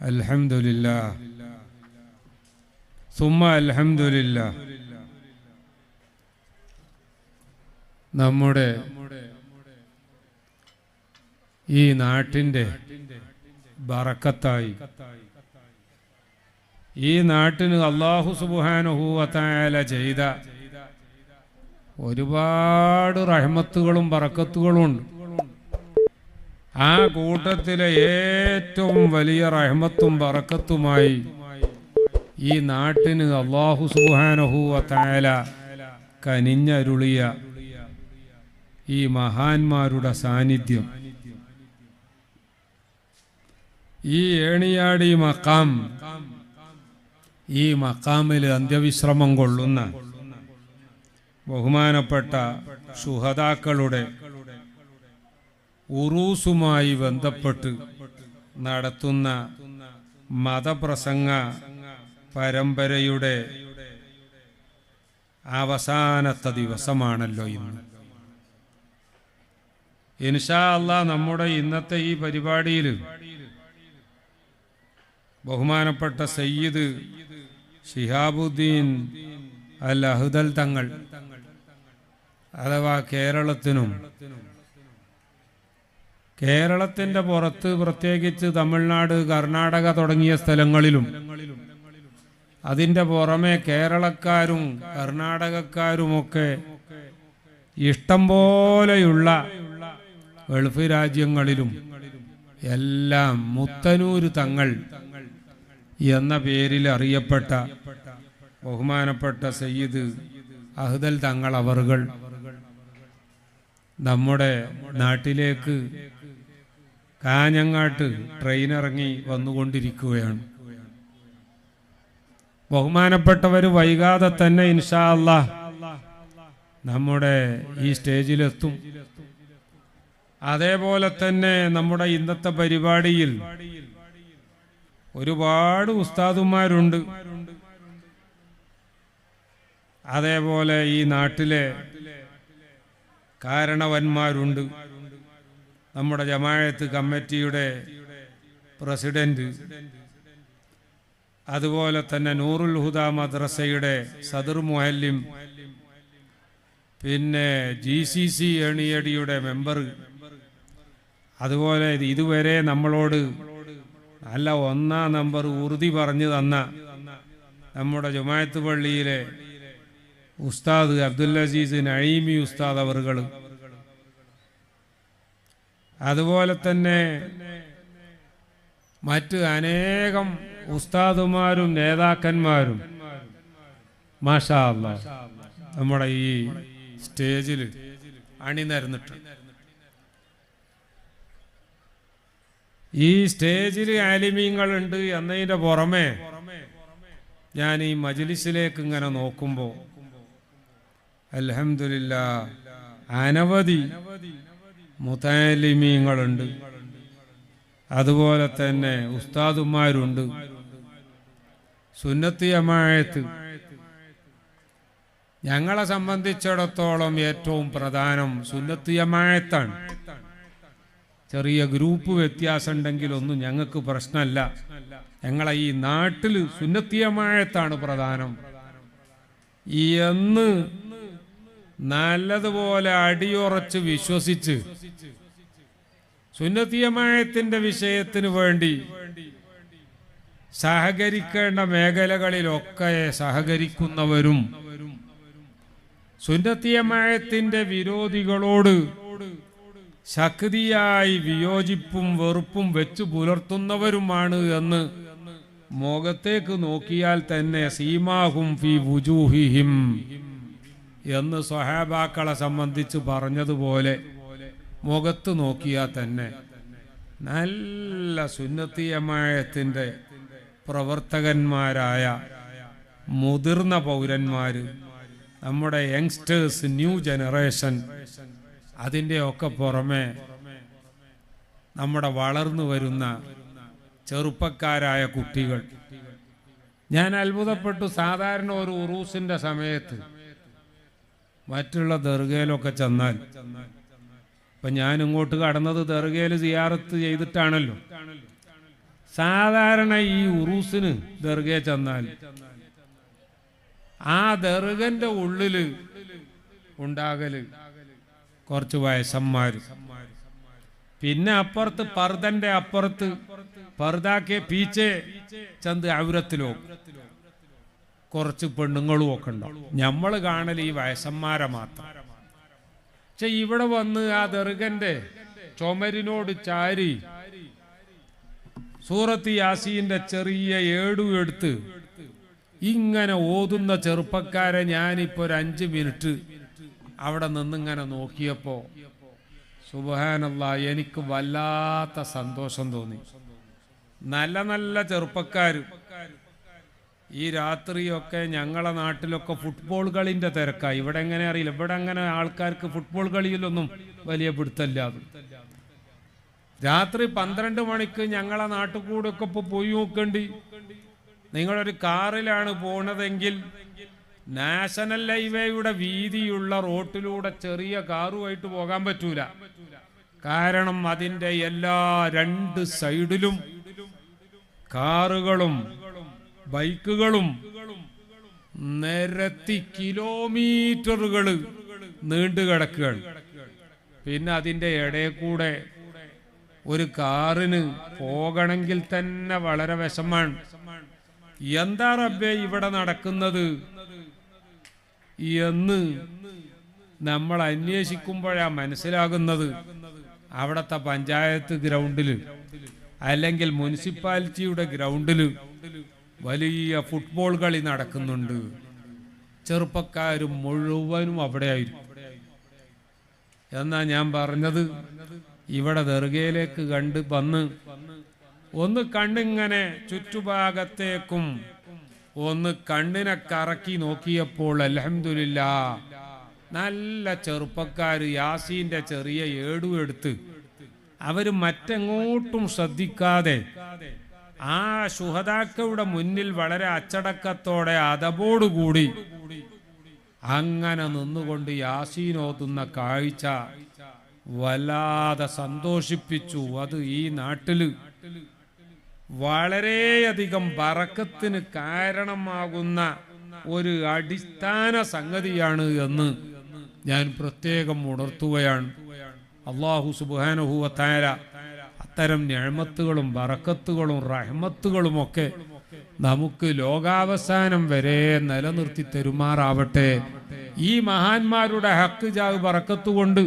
അൽഹംദുലില്ലാ സുമ്മ അൽഹംദുലില്ലാ. നമ്മുടെ ഈ നാട്ടിൻ്റെ ബറക്കത്തായി ഈ നാട്ടിന് അല്ലാഹു സുബ്ഹാനഹു വ തആല ചെയ്ത ഒരുപാട് റഹ്മത്തുകളും ബറക്കത്തുകളും ഉണ്ട്. ആ കൂട്ടത്തിലെ ഏറ്റവും വലിയ റഹ്മത്തും ബറക്കത്തുമായി ഈ നാട്ടിന് അല്ലാഹു സുബ്ഹാനഹു വ തആല കനിഞ്ഞരുളിയ ഈ മഹാന്മാരുടെ സാന്നിധ്യം, ഈ ഏണിയാടി മഖാം, ഈ മഖാമിൽ അന്ത്യവിശ്രമം കൊള്ളുന്ന ബഹുമാനപ്പെട്ട ശുഹദാക്കളുടെ ഉറൂസുമായി ബന്ധപ്പെട്ട് നടത്തുന്ന മതപ്രസംഗ പരമ്പരയുടെ അവസാനത്തെ ദിവസമാണല്ലോ ഇന്ന്. ഇൻഷാ അല്ലാഹ് നമ്മുടെ ഇന്നത്തെ ഈ പരിപാടിയിൽ ബഹുമാനപ്പെട്ട സയ്യിദ് ശിഹാബുദ്ദീൻ അൽ അഹ്ദൽ തങ്ങൾ അഥവാ കേരളത്തിൻ്റെ പുറത്ത്, പ്രത്യേകിച്ച് തമിഴ്നാട്, കർണാടക തുടങ്ങിയ സ്ഥലങ്ങളിലും അതിൻ്റെ പുറമെ കേരളക്കാരും കർണാടകക്കാരുമൊക്കെ ഇഷ്ടം പോലെയുള്ള ഗൾഫ് രാജ്യങ്ങളിലും എല്ലാം മുത്തനൂര് തങ്ങൾ എന്ന പേരിൽ അറിയപ്പെട്ട ബഹുമാനപ്പെട്ട സയ്യിദ് അഹ്ദൽ തങ്ങൾ അവറുകൾ നമ്മുടെ നാട്ടിലേക്ക് കാഞ്ഞങ്ങാട്ട് ട്രെയിൻ ഇറങ്ങി വന്നുകൊണ്ടിരിക്കുകയാണ്. ബഹുമാനപ്പെട്ടവർ വൈകാതെ തന്നെ ഇൻഷാ അല്ലാഹ് നമ്മുടെ ഈ സ്റ്റേജിലെത്തും. അതേപോലെ തന്നെ നമ്മുടെ ഇന്നത്തെ പരിപാടിയിൽ ഒരുപാട് ഉസ്താദുമാരുണ്ട്. അതേപോലെ ഈ നാട്ടിലെ കാരണവന്മാരുണ്ട്. നമ്മുടെ ജമാഅത്ത് കമ്മിറ്റിയുടെ പ്രസിഡന്റ്, അതുപോലെ തന്നെ നൂറുൽ ഹുദ മദ്രസയുടെ സദർ മുഅല്ലിം, പിന്നെ GCC ഏണിയടിയുടെ മെമ്പർ, അതുപോലെ ഇതുവരെ നമ്മളോട് നല്ല 1-ാം നമ്പർ ഉറുദി പറഞ്ഞു തന്ന നമ്മുടെ ജമാഅത്ത് പള്ളിയിലെ ഉസ്താദ് അബ്ദുൽ അസീസ് നഈമി ഉസ്താദ് അവറുകൾ, അതുപോലെ തന്നെ മറ്റ് അനേകം ഉസ്താദുമാരും നേതാക്കന്മാരും മാഷാ അല്ലാഹ് നമ്മുടെ ഈ സ്റ്റേജിൽ അണിനിരന്നിട്ടുണ്ട്. ഈ സ്റ്റേജിൽ ആലിമീങ്ങളുണ്ട് എന്നതിൻ്റെ പുറമെ ഞാൻ ഈ മജ്ലിസിലേക്ക് ഇങ്ങനെ നോക്കുമ്പോൾ അൽഹംദുലില്ലാഹ് അനവധി മുതഅല്ലിമീങ്ങളുണ്ട്, അതുപോലെ തന്നെ ഉസ്താദുമാരുണ്ട്. സുന്നത്തി ജമാഅത്ത് ഞങ്ങളെ സംബന്ധിച്ചിടത്തോളം ഏറ്റവും പ്രധാനം സുന്നത്തി ജമാഅത്താണ്. ചെറിയ ഗ്രൂപ്പ് വ്യത്യാസം ഉണ്ടെങ്കിലൊന്നും ഞങ്ങൾക്ക് പ്രശ്നമല്ല. ഞങ്ങളെ ഈ നാട്ടിൽ സുന്നത്തി ജമാഅത്താണ് പ്രധാനം എന്ന് നല്ലതുപോലെ അടിയുറച്ച് വിശ്വസിച്ച് സുന്നത്തി ജമാഅത്തിന്റെ വിഷയത്തിന് വേണ്ടി സഹകരിക്കേണ്ട മേഖലകളിലൊക്കെ സഹകരിക്കുന്നവരും സുന്നത്തി ജമാഅത്തിന്റെ വിരോധികളോട് ശക്തിയായി വിയോജിപ്പും വെറുപ്പും വെച്ചു പുലർത്തുന്നവരുമാണ് എന്ന് മുഖത്തേക്ക് നോക്കിയാൽ തന്നെ സീമാഹും ഫി വുജൂഹിഹിം എന്ന് സ്വഹാബാക്കളെ സംബന്ധിച്ച് പറഞ്ഞതുപോലെ മുഖത്ത് നോക്കിയാൽ തന്നെ നല്ല സുന്നത്തി ജമാഅത്തിന്റെ പ്രവർത്തകന്മാരായ മുതിർന്ന പൗരന്മാര്, നമ്മുടെ യങ്സ്റ്റേഴ്സ്, ന്യൂ ജനറേഷൻ, അതിൻ്റെ ഒക്കെ പുറമെ നമ്മുടെ വളർന്നു വരുന്ന ചെറുപ്പക്കാരായ കുട്ടികൾ. ഞാൻ അത്ഭുതപ്പെട്ടു. സാധാരണ ഒരു ഉറൂസിന്റെ സമയത്ത് മറ്റുള്ള ദർഗയിലൊക്കെ ചെന്നാൽ, ഇപ്പം ഞാൻ ഇങ്ങോട്ട് കടന്നത് ദർഗയിൽ സിയാറത്ത് ചെയ്തിട്ടാണല്ലോ, സാധാരണ ഈ ഉറൂസിന് ദർഗയെ ചെന്നാൽ ആ ദർഗന്റെ ഉള്ളില് ഉണ്ടാകല് കുറച്ച് വയസ്സന്മാര്, പിന്നെ അപ്പുറത്ത് പർദന്റെ അപ്പുറത്ത് പർദാക്കെ പീച്ചെ ചന്ത് ഔരത്തിലോ കുറച്ച് പെണ്ണുങ്ങളും ഒക്കെ ഉണ്ടാവും. നമ്മള് കാണൽ ഈ വയസ്സന്മാരെ മാത്രം. പക്ഷെ ഇവിടെ വന്ന് ആ ദർഗന്റെ ചുമരിനോട് ചാരി സൂറത്ത് യാസീന്റെ ചെറിയ ഏടു എടുത്ത് ഇങ്ങനെ ഓതുന്ന ചെറുപ്പക്കാരെ ഞാനിപ്പോ ഒരു 5 മിനിറ്റ് അവിടെ നിന്നിങ്ങനെ നോക്കിയപ്പോ സുബ്ഹാനല്ലാഹ് എനിക്ക് വല്ലാത്ത സന്തോഷം തോന്നി. നല്ല നല്ല ചെറുപ്പക്കാര്. ഈ രാത്രിയൊക്കെ ഞങ്ങളെ നാട്ടിലൊക്കെ ഫുട്ബോൾ കളിന്റെ തിരക്കായി. ഇവിടെ എങ്ങനെ അറിയില്ല, ഇവിടെ അങ്ങനെ ആൾക്കാർക്ക് ഫുട്ബോൾ കളിയിലൊന്നും വലിയ പിടുത്തല്ലാതെ. രാത്രി 12 മണിക്ക് ഞങ്ങളെ നാട്ടിൽ കൂടെ ഒക്കെ ഇപ്പൊ പോയി നോക്കണ്ടി. നിങ്ങളൊരു കാറിലാണ് പോണതെങ്കിൽ നാഷണൽ ഹൈവേയുടെ വീതിയുള്ള റോട്ടിലൂടെ ചെറിയ കാറുമായിട്ട് പോകാൻ പറ്റൂല. കാരണം അതിന്റെ എല്ലാ 2 സൈഡിലും കാറുകളും ബൈക്കുകളും നിരത്തി കിലോമീറ്ററുകൾ നീണ്ടു കിടക്കുകയാണ്. പിന്നെ അതിന്റെ ഇടയിൽ കൂടെ ഒരു കാറിന് പോകണമെങ്കിൽ തന്നെ വളരെ വിഷമാണ്. എന്താ റബ്ബേ ഇവിടെ നടക്കുന്നത് എന്ന് നമ്മൾ അന്വേഷിക്കുമ്പോഴാ മനസ്സിലാകുന്നത് അവിടത്തെ പഞ്ചായത്ത് ഗ്രൗണ്ടിൽ അല്ലെങ്കിൽ മുനിസിപ്പാലിറ്റിയുടെ ഗ്രൗണ്ടിൽ വലിയ ഫുട്ബോൾ കളി നടക്കുന്നുണ്ട്. ചെറുപ്പക്കാരും മുഴുവനും അവിടെ ആയിരിക്കും. എന്നാ ഞാൻ പറഞ്ഞത്, ഇവിടെ ദർഗയിലേക്ക് വന്ന് ഒന്ന് കണ്ണിങ്ങനെ ചുറ്റുഭാഗത്തേക്കും ഒന്ന് കണ്ണിനെ കറക്കി നോക്കിയപ്പോൾ അൽഹംദുലില്ലാഹ് നല്ല ചെറുപ്പക്കാര് യാസീന്റെ ചെറിയ ഏടു എടുത്ത് അവര് മറ്റെങ്ങോട്ടും ശ്രദ്ധിക്കാതെ ആ ശുഹദാക്കളുടെ മുന്നിൽ വളരെ അച്ചടക്കത്തോടെ അതബോടുകൂടി അങ്ങനെ നിന്നുകൊണ്ട് യാസീൻ ഓതുന്ന കാഴ്ച വല്ലാതെ സന്തോഷിപ്പിച്ചു. അത് ഈ നാട്ടില് വളരെയധികം ബറക്കത്തിന് കാരണമാകുന്ന ഒരു അടിസ്ഥാന സംഗതിയാണ് എന്ന് ഞാൻ പ്രത്യേകം ഉണർത്തുകയാണ്. അല്ലാഹു സുബ്ഹാനഹു വ തആല അത്തരം നിഅമത്തുകളും ബറക്കത്തുകളും റഹ്മത്തുകളും ഒക്കെ നമുക്ക് ലോകാവസാനം വരെ നിലനിർത്തി തരുമാറാവട്ടെ. ഈ മഹാന്മാരുടെ ഹക്ക് ജാഹ് ബറക്കത്ത് കൊണ്ട്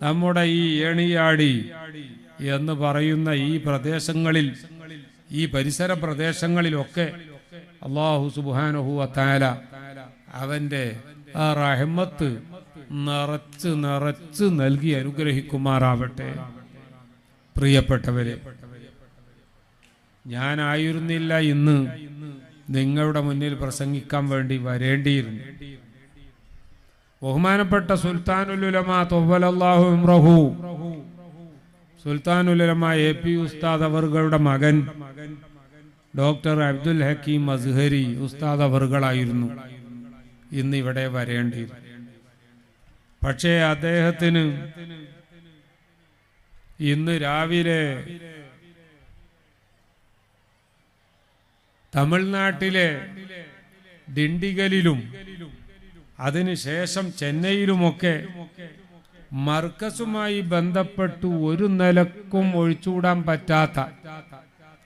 നമ്മുടെ ഈ ഏണിയാടി എന്ന് പറയുന്ന ഈ പ്രദേശങ്ങളിൽ, ഈ പരിസര പ്രദേശങ്ങളിലൊക്കെ അല്ലാഹു സുബ്ഹാനഹു വ തആല അവന്റെ ആ റഹ്മത്ത് നിറച്ച് നിറച്ച് നൽകി അനുഗ്രഹിക്കുമാറാവട്ടെ. പ്രിയപ്പെട്ടവരെ, ഞാനായിരുന്നില്ല ഇന്ന് നിങ്ങളുടെ മുന്നിൽ പ്രസംഗിക്കാൻ വേണ്ടി വരേണ്ടിയിരുന്നു. ബഹുമാനപ്പെട്ട സുൽത്താനുൽ ഉലമാ ത്വവ്വലല്ലാഹു ഉംറഹു, സുൽത്താനുൽ ഉലമാ AP ഉസ്താദ് അവറുകളുടെ മകൻ ഡോക്ടർ അബ്ദുൽ ഹക്കീം അസ്ഹരി ഉസ്താദ് അവറുകളായിരുന്നു ഇന്ന് ഇവിടെ വരേണ്ടിയിരുന്നു. പക്ഷേ അദ്ദേഹത്തിന് ഇന്ന് രാവിലെ തമിഴ്നാട്ടിലെ ഡിണ്ടിഗലിലും അതിനുശേഷം ചെന്നൈയിലുമൊക്കെ മർക്കസുമായി ബന്ധപ്പെട്ടു ഒരു നിലക്കും ഒഴിച്ചുകൂടാൻ പറ്റാത്ത,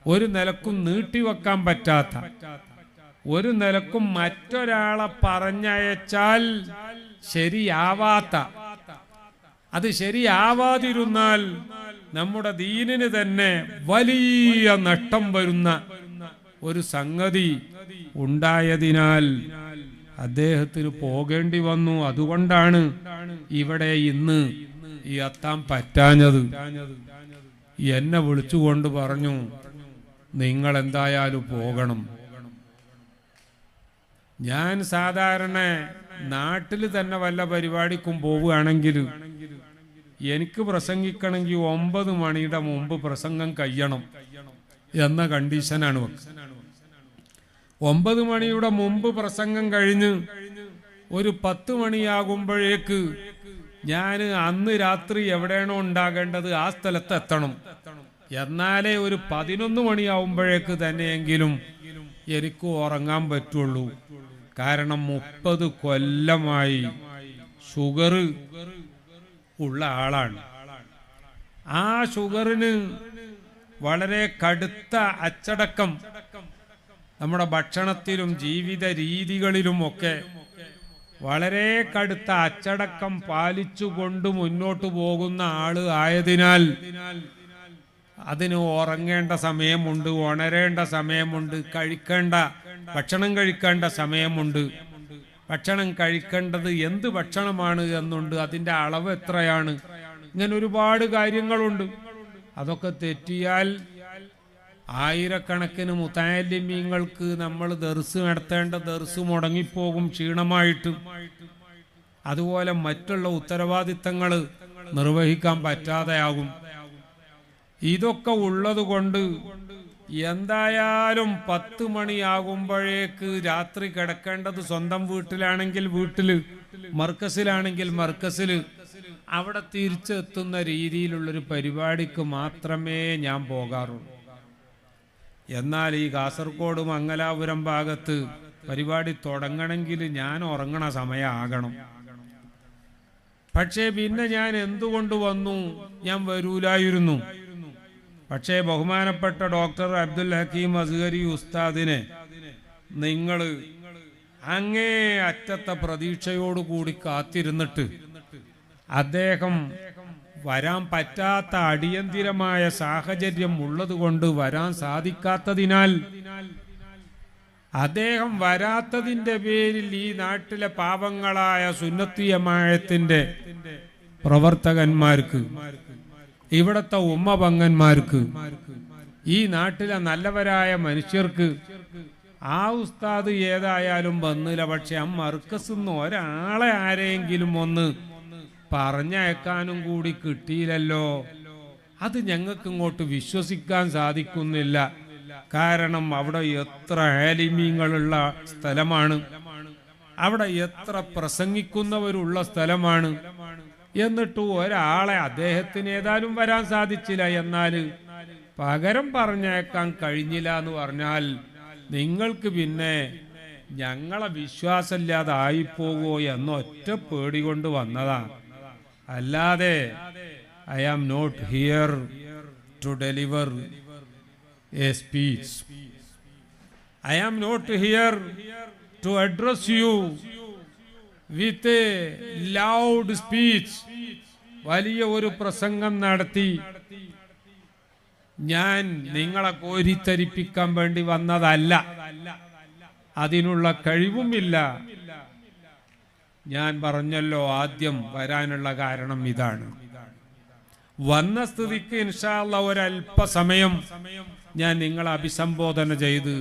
ഒരു നിലക്കും നീട്ടിവെക്കാൻ പറ്റാത്ത, ഒരു നിലക്കും മറ്റൊരാളെ പറഞ്ഞയച്ചാൽ ശരിയാവാത്ത, അത് ശരിയാവാതിരുന്നാൽ നമ്മുടെ ദീനിന് തന്നെ വലിയ നഷ്ടം വരുന്ന ഒരു സംഗതി ഉണ്ടായതിനാൽ അദ്ദേഹത്തിന് പോകേണ്ടി വന്നു. അതുകൊണ്ടാണ് ഇവിടെ ഇന്ന് എത്താൻ പറ്റാഞ്ഞത്. എന്നെ വിളിച്ചുകൊണ്ട് പറഞ്ഞു, നിങ്ങൾ എന്തായാലും പോകണം. ഞാൻ സാധാരണ നാട്ടിൽ തന്നെ വല്ല പരിപാടിക്കും പോവുകയാണെങ്കിൽ എനിക്ക് പ്രസംഗിക്കണമെങ്കിൽ 9 മണിയുടെ മുമ്പ് പ്രസംഗം കഴിയണം എന്ന കണ്ടീഷനാണ്. 9 മണിയുടെ മുമ്പ് പ്രസംഗം കഴിഞ്ഞ് ഒരു 10 മണിയാകുമ്പോഴേക്ക് ഞാൻ അന്ന് രാത്രി എവിടെയാണോ ഉണ്ടാകേണ്ടത് ആ സ്ഥലത്ത് എത്തണം. എന്നാലേ ഒരു 11 മണിയാവുമ്പോഴേക്ക് തന്നെയെങ്കിലും എനിക്ക് ഉറങ്ങാൻ പറ്റുള്ളൂ. കാരണം 30 കൊല്ലമായി ഷുഗർ ഉള്ള ആളാണ്. ആ ഷുഗറിന് വളരെ കടുത്ത അച്ചടക്കം നമ്മുടെ ഭക്ഷണത്തിലും ജീവിത രീതികളിലുമൊക്കെ വളരെ കടുത്ത അച്ചടക്കം പാലിച്ചുകൊണ്ട് മുന്നോട്ട് പോകുന്ന ആള് ആയതിനാൽ അതിന് ഉറങ്ങേണ്ട സമയമുണ്ട്, ഉണരേണ്ട സമയമുണ്ട്, ഭക്ഷണം കഴിക്കേണ്ട സമയമുണ്ട്. ഭക്ഷണം കഴിക്കേണ്ടത് എന്ത് ഭക്ഷണമാണ് എന്നുണ്ട്, അതിൻ്റെ അളവ് എത്രയാണ്, ഇങ്ങനെ ഒരുപാട് കാര്യങ്ങളുണ്ട്. അതൊക്കെ തെറ്റിയാൽ ആയിരക്കണക്കിന് മുതഅല്ലിമീങ്ങൾക്ക് നമ്മൾ ദർസ് നടത്തേണ്ട ദർസ് മുടങ്ങിപ്പോകും ക്ഷീണമായിട്ട്. അതുപോലെ മറ്റുള്ള ഉത്തരവാദിത്തങ്ങൾ നിർവഹിക്കാൻ പറ്റാതെയാകും. ഇതൊക്കെ ഉള്ളത് കൊണ്ട് എന്തായാലും 10 മണിയാകുമ്പോഴേക്ക് രാത്രി കിടക്കേണ്ടത് സ്വന്തം വീട്ടിലാണെങ്കിൽ വീട്ടിൽ, മർക്കസിലാണെങ്കിൽ മർക്കസിൽ, അവിടെ തിരിച്ചെത്തുന്ന രീതിയിലുള്ളൊരു പരിപാടിക്ക് മാത്രമേ ഞാൻ പോകാറുള്ളൂ. എന്നാൽ ഈ കാസർഗോഡ് മംഗലാപുരം ഭാഗത്ത് പരിപാടി തുടങ്ങണമെങ്കിൽ ഞാൻ ഉറങ്ങണ സമയമാകണം. പക്ഷേ പിന്നെ ഞാൻ എന്തുകൊണ്ട് വന്നു? ഞാൻ വരൂലായിരുന്നു. പക്ഷേ ബഹുമാനപ്പെട്ട ഡോക്ടർ അബ്ദുൽ ഹക്കീം അസ്ഗരി ഉസ്താദിനെ നിങ്ങൾ അങ്ങേ അറ്റത്തെ പ്രതീക്ഷയോടുകൂടി കാത്തിരുന്നിട്ട് അദ്ദേഹം വരാൻ പറ്റാത്ത അടിയന്തിരമായ സാഹചര്യം ഉള്ളത് കൊണ്ട് വരാൻ സാധിക്കാത്തതിനാൽ അദ്ദേഹം വരാത്തതിന്റെ പേരിൽ ഈ നാട്ടിലെ പാവങ്ങളായ സുന്നത്തി ജമാഅത്തിന്റെ പ്രവർത്തകന്മാർക്ക്, ഇവിടത്തെ ഉമ്മപങ്ങന്മാർക്ക്, ഈ നാട്ടിലെ നല്ലവരായ മനുഷ്യർക്ക് ആ ഉസ്താദ് ഏതായാലും വന്നില്ല. പക്ഷെ ആ മർക്കസിന്ന് ഒരാളെ ആരെങ്കിലും ഒന്ന് പറഞ്ഞയക്കാനും കൂടി കിട്ടിയില്ലല്ലോ. അത് ഞങ്ങൾക്ക് ഇങ്ങോട്ട് വിശ്വസിക്കാൻ സാധിക്കുന്നില്ല. കാരണം അവിടെ എത്ര ആലിമീങ്ങളുള്ള സ്ഥലമാണ്, അവിടെ എത്ര പ്രസംഗിക്കുന്നവരുള്ള സ്ഥലമാണ്. എന്നിട്ട് ഒരാളെ അദ്ദേഹത്തിന് ഏതായാലും വരാൻ സാധിച്ചില്ല, എന്നാൽ പകരം പറഞ്ഞേക്കാൻ കഴിഞ്ഞില്ല എന്ന് പറഞ്ഞാൽ നിങ്ങൾക്ക് പിന്നെ ഞങ്ങളെ വിശ്വാസമില്ലാതെ ആയിപ്പോകോ എന്ന ഒറ്റ പേടി കൊണ്ട് വന്നതാ. അല്ലാതെ I am not here to deliver a speech. I am not here to address you with a loud speech. വലിയ ഒരു പ്രസംഗം നടത്തി ഞാൻ നിങ്ങളെ കോരിത്തരിപ്പിക്കാൻ വേണ്ടി വന്നതല്ല. അതിനുള്ള കഴിവുമില്ല. ഞാൻ പറഞ്ഞല്ലോ ആദ്യം വരാനുള്ള കാരണം ഇതാണ്. വന്ന സ്ഥിതിക്ക് ഇൻഷാ അല്ലാഹ് ഒരല്പസമയം ഞാൻ നിങ്ങളെ അഭിസംബോധന ചെയ്ത്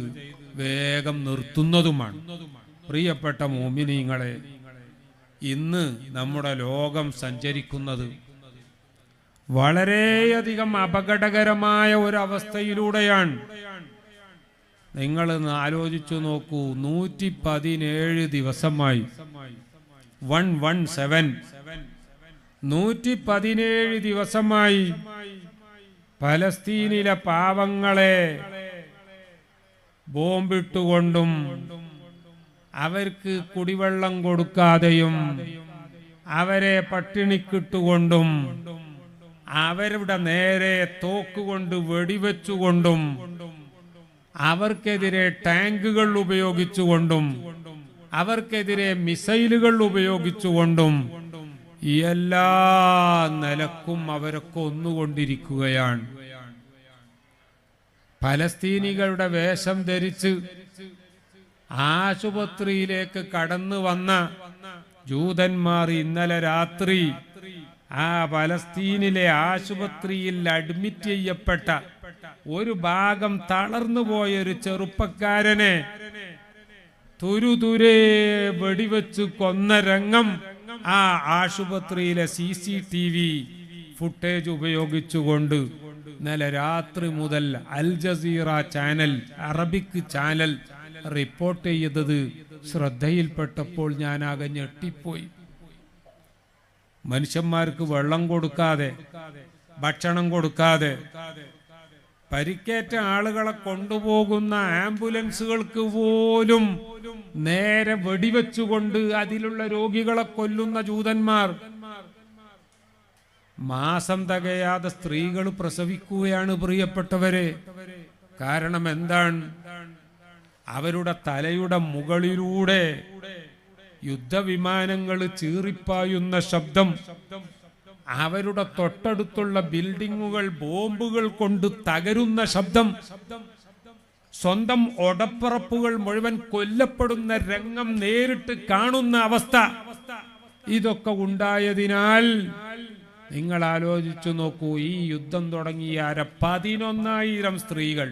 വേഗം നിർത്തുന്നതുമാണ്. പ്രിയപ്പെട്ട മുഅ്മിനീങ്ങളെ, ഇന്ന് നമ്മുടെ ലോകം സഞ്ചരിക്കുന്നത് വളരെയധികം അപകടകരമായ ഒരവസ്ഥയിലൂടെയാണ്. നിങ്ങൾ ആലോചിച്ചു നോക്കൂ, 117 ദിവസമായി 117 ദിവസമായി പലസ്തീനിലെ പാവങ്ങളെ ബോംബിട്ടുകൊണ്ടും അവർക്ക് കുടിവെള്ളം കൊടുക്കാതെയും അവരെ പട്ടിണിക്കിട്ടുകൊണ്ടും അവരുടെ നേരെ തോക്കുകൊണ്ട് വെടിവെച്ചുകൊണ്ടും അവർക്കെതിരെ ടാങ്കുകൾ ഉപയോഗിച്ചുകൊണ്ടും അവർക്കെതിരെ മിസൈലുകൾ ഉപയോഗിച്ചുകൊണ്ടും എല്ലാ നിലക്കും അവരൊക്കെ ഒന്നുകൊണ്ടിരിക്കുകയാണ്. പലസ്തീനികളുടെ വേഷം ധരിച്ച് ആശുപത്രിയിലേക്ക് കടന്നു വന്ന ജൂതന്മാർ ഇന്നലെ രാത്രി ആ പലസ്തീനിലെ ആശുപത്രിയിൽ അഡ്മിറ്റ് ചെയ്യപ്പെട്ട ഒരു ഭാഗം തളർന്നു പോയൊരു ചെറുപ്പക്കാരനെ തുരുതുരെ വെടിവെച്ച് കൊന്ന രംഗം ആ ആശുപത്രിയിലെ CCTV ഫുട്ടേജ് ഉപയോഗിച്ചുകൊണ്ട് ഇന്നലെ രാത്രി മുതൽ Al Jazeera channel, Arabic channel report ചെയ്തത് ശ്രദ്ധയിൽപ്പെട്ടപ്പോൾ ഞാനാകെ ഞെട്ടിപ്പോയി. മനുഷ്യന്മാർക്ക് വെള്ളം കൊടുക്കാതെ, ഭക്ഷണം കൊടുക്കാതെ, പരിക്കേറ്റ ആളുകളെ കൊണ്ടുപോകുന്ന ആംബുലൻസുകൾക്ക് പോലും നേരെ വെടിവെച്ചുകൊണ്ട് അതിലുള്ള രോഗികളെ കൊല്ലുന്ന ജൂതന്മാർ. മാസം തികയാതെ സ്ത്രീകൾ പ്രസവിക്കുകയാണ് പ്രിയപ്പെട്ടവരെ. കാരണം എന്താണ്? അവരുടെ തലയുടെ മുകളിലൂടെ യുദ്ധവിമാനങ്ങൾ ചീറിപ്പായുന്ന ശബ്ദം, അവരുടെ തൊട്ടടുത്തുള്ള ബിൽഡിങ്ങുകൾ ബോംബുകൾ കൊണ്ട് തകരുന്ന ശബ്ദം, സ്വന്തം ഒടപ്പറപ്പുകൾ മുഴുവൻ കൊല്ലപ്പെടുന്ന രംഗം നേരിട്ട് കാണുന്ന അവസ്ഥ, ഇതൊക്കെ ഉണ്ടായതിനാൽ നിങ്ങൾ ആലോചിച്ചു നോക്കൂ. ഈ യുദ്ധം തുടങ്ങിയ 11,000 സ്ത്രീകൾ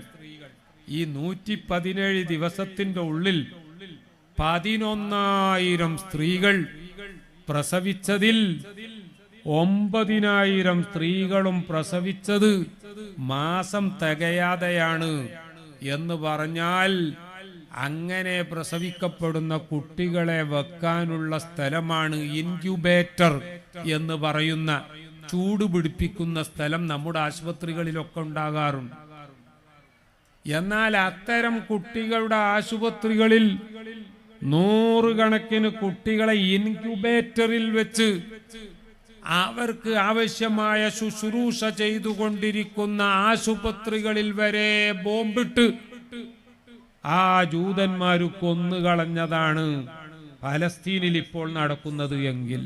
ഈ 117 ദിവസത്തിന്റെ ഉള്ളിൽ 11,000 സ്ത്രീകൾ പ്രസവിച്ചതിൽ 9,000 സ്ത്രീകളും പ്രസവിച്ചത് മാസം തികയാതെയാണ് എന്ന് പറഞ്ഞാൽ, അങ്ങനെ പ്രസവിക്കപ്പെടുന്ന കുട്ടികളെ വെക്കാനുള്ള സ്ഥലമാണ് ഇൻക്യുബേറ്റർ എന്ന് പറയുന്ന ചൂട് പിടിപ്പിക്കുന്ന സ്ഥലം. നമ്മുടെ ആശുപത്രികളിലൊക്കെ ഉണ്ടാകാറുണ്ട്. എന്നാൽ അത്തരം കുട്ടികളുടെ ആശുപത്രികളിൽ 100 കണക്കിന് കുട്ടികളെ ഇൻക്യുബേറ്ററിൽ വെച്ച് അവർക്ക് ആവശ്യമായ ശുശ്രൂഷ ചെയ്തുകൊണ്ടിരിക്കുന്ന ആശുപത്രികളിൽ വരെ ബോംബിട്ട് ആ ജൂതന്മാര് കൊന്നുകളഞ്ഞതാണ് ഫലസ്തീനിൽ ഇപ്പോൾ നടക്കുന്നത് എങ്കിൽ,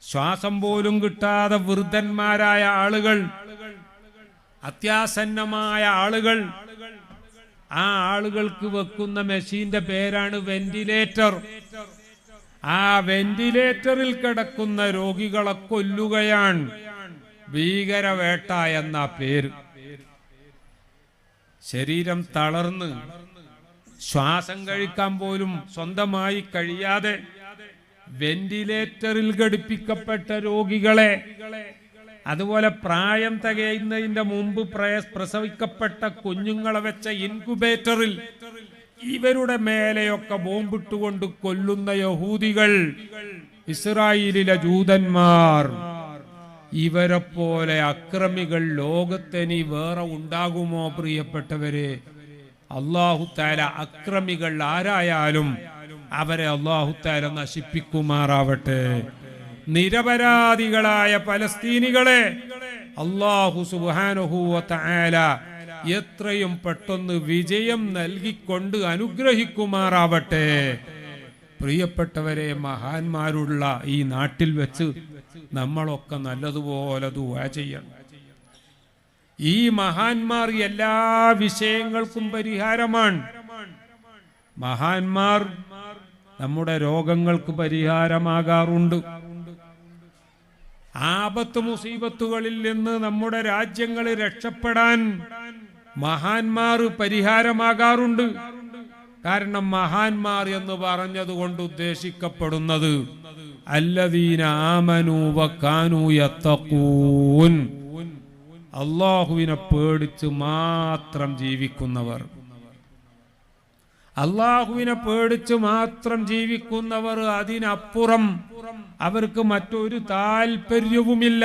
ശ്വാസം പോലും കിട്ടാതെ വൃദ്ധന്മാരായ ആളുകൾ, അത്യാസന്നമായ ആളുകൾ, ആ ആളുകൾക്ക് വെക്കുന്ന മെഷീന്റെ പേരാണ് വെന്റിലേറ്റർ. ആ വെന്റിലേറ്ററിൽ കിടക്കുന്ന രോഗികളെ കൊല്ലുകയാണ് ഭീകരവേട്ട എന്ന പേര്. ശരീരം തളർന്ന് ശ്വാസം കഴിക്കാൻ പോലും സ്വന്തമായി കഴിയാതെ വെന്റിലേറ്ററിൽ ഘടിപ്പിക്കപ്പെട്ട രോഗികളെ, അതുപോലെ പ്രായം തികയുന്നതിന്റെ മുമ്പ് പ്രസവിക്കപ്പെട്ട കുഞ്ഞുങ്ങളെ വെച്ച ഇൻക്യുബേറ്ററിൽ ഇവരുടെ മേലെയൊക്കെ ബോംബിട്ടുകൊണ്ട് കൊല്ലുന്ന യഹൂദികൾ, ഇസ്രായേലിലെ ജൂതന്മാർ, ഇവരെ പോലെ അക്രമികൾ ലോകത്തിനി വേറെ ഉണ്ടാകുമോ പ്രിയപ്പെട്ടവരെ? അല്ലാഹു തആല അക്രമികൾ ആരായാലും അവരെ അല്ലാഹു തആല നശിപ്പിക്കുമാറാവട്ടെ. നിരപരാധികളായ പലസ്തീനികളെ അല്ലാഹു സുബ്ഹാനഹു വ തആല എത്രയും പെട്ടെന്ന് വിജയം നൽകിക്കൊണ്ട് അനുഗ്രഹിക്കുമാറാവട്ടെ. പ്രിയപ്പെട്ടവരെ, മഹാന്മാരുള്ള ഈ നാട്ടിൽ വെച്ച് നമ്മളൊക്കെ നല്ലതുപോലെ ദുആ ചെയ്യണം. ഈ മഹാന്മാർ എല്ലാ വിഷയങ്ങൾക്കും പരിഹാരമാണ്. മഹാന്മാർ നമ്മുടെ രോഗങ്ങൾക്ക് പരിഹാരമാകാറുണ്ട്. ആപത്ത് മുസീബത്തുകളിൽ നിന്ന് നമ്മുടെ രാജ്യങ്ങൾ രക്ഷപ്പെടാൻ മഹാന്മാർ പരിഹാരമാകാറുണ്ട്. കാരണം മഹാന്മാർ എന്ന് പറഞ്ഞതുകൊണ്ട് ഉദ്ദേശിക്കപ്പെടുന്നത് അല്ലദീന ആമനൂ വകാനൂ യത്തഖൂൻ, അല്ലാഹുവിനെ പേടിച്ച് മാത്രം ജീവിക്കുന്നവർ. അല്ലാഹുവിനെ പേടിച്ച് മാത്രം ജീവിക്കുന്നവർ, അതിനപ്പുറം അവർക്ക് മറ്റൊരു താല്പര്യവുമില്ല.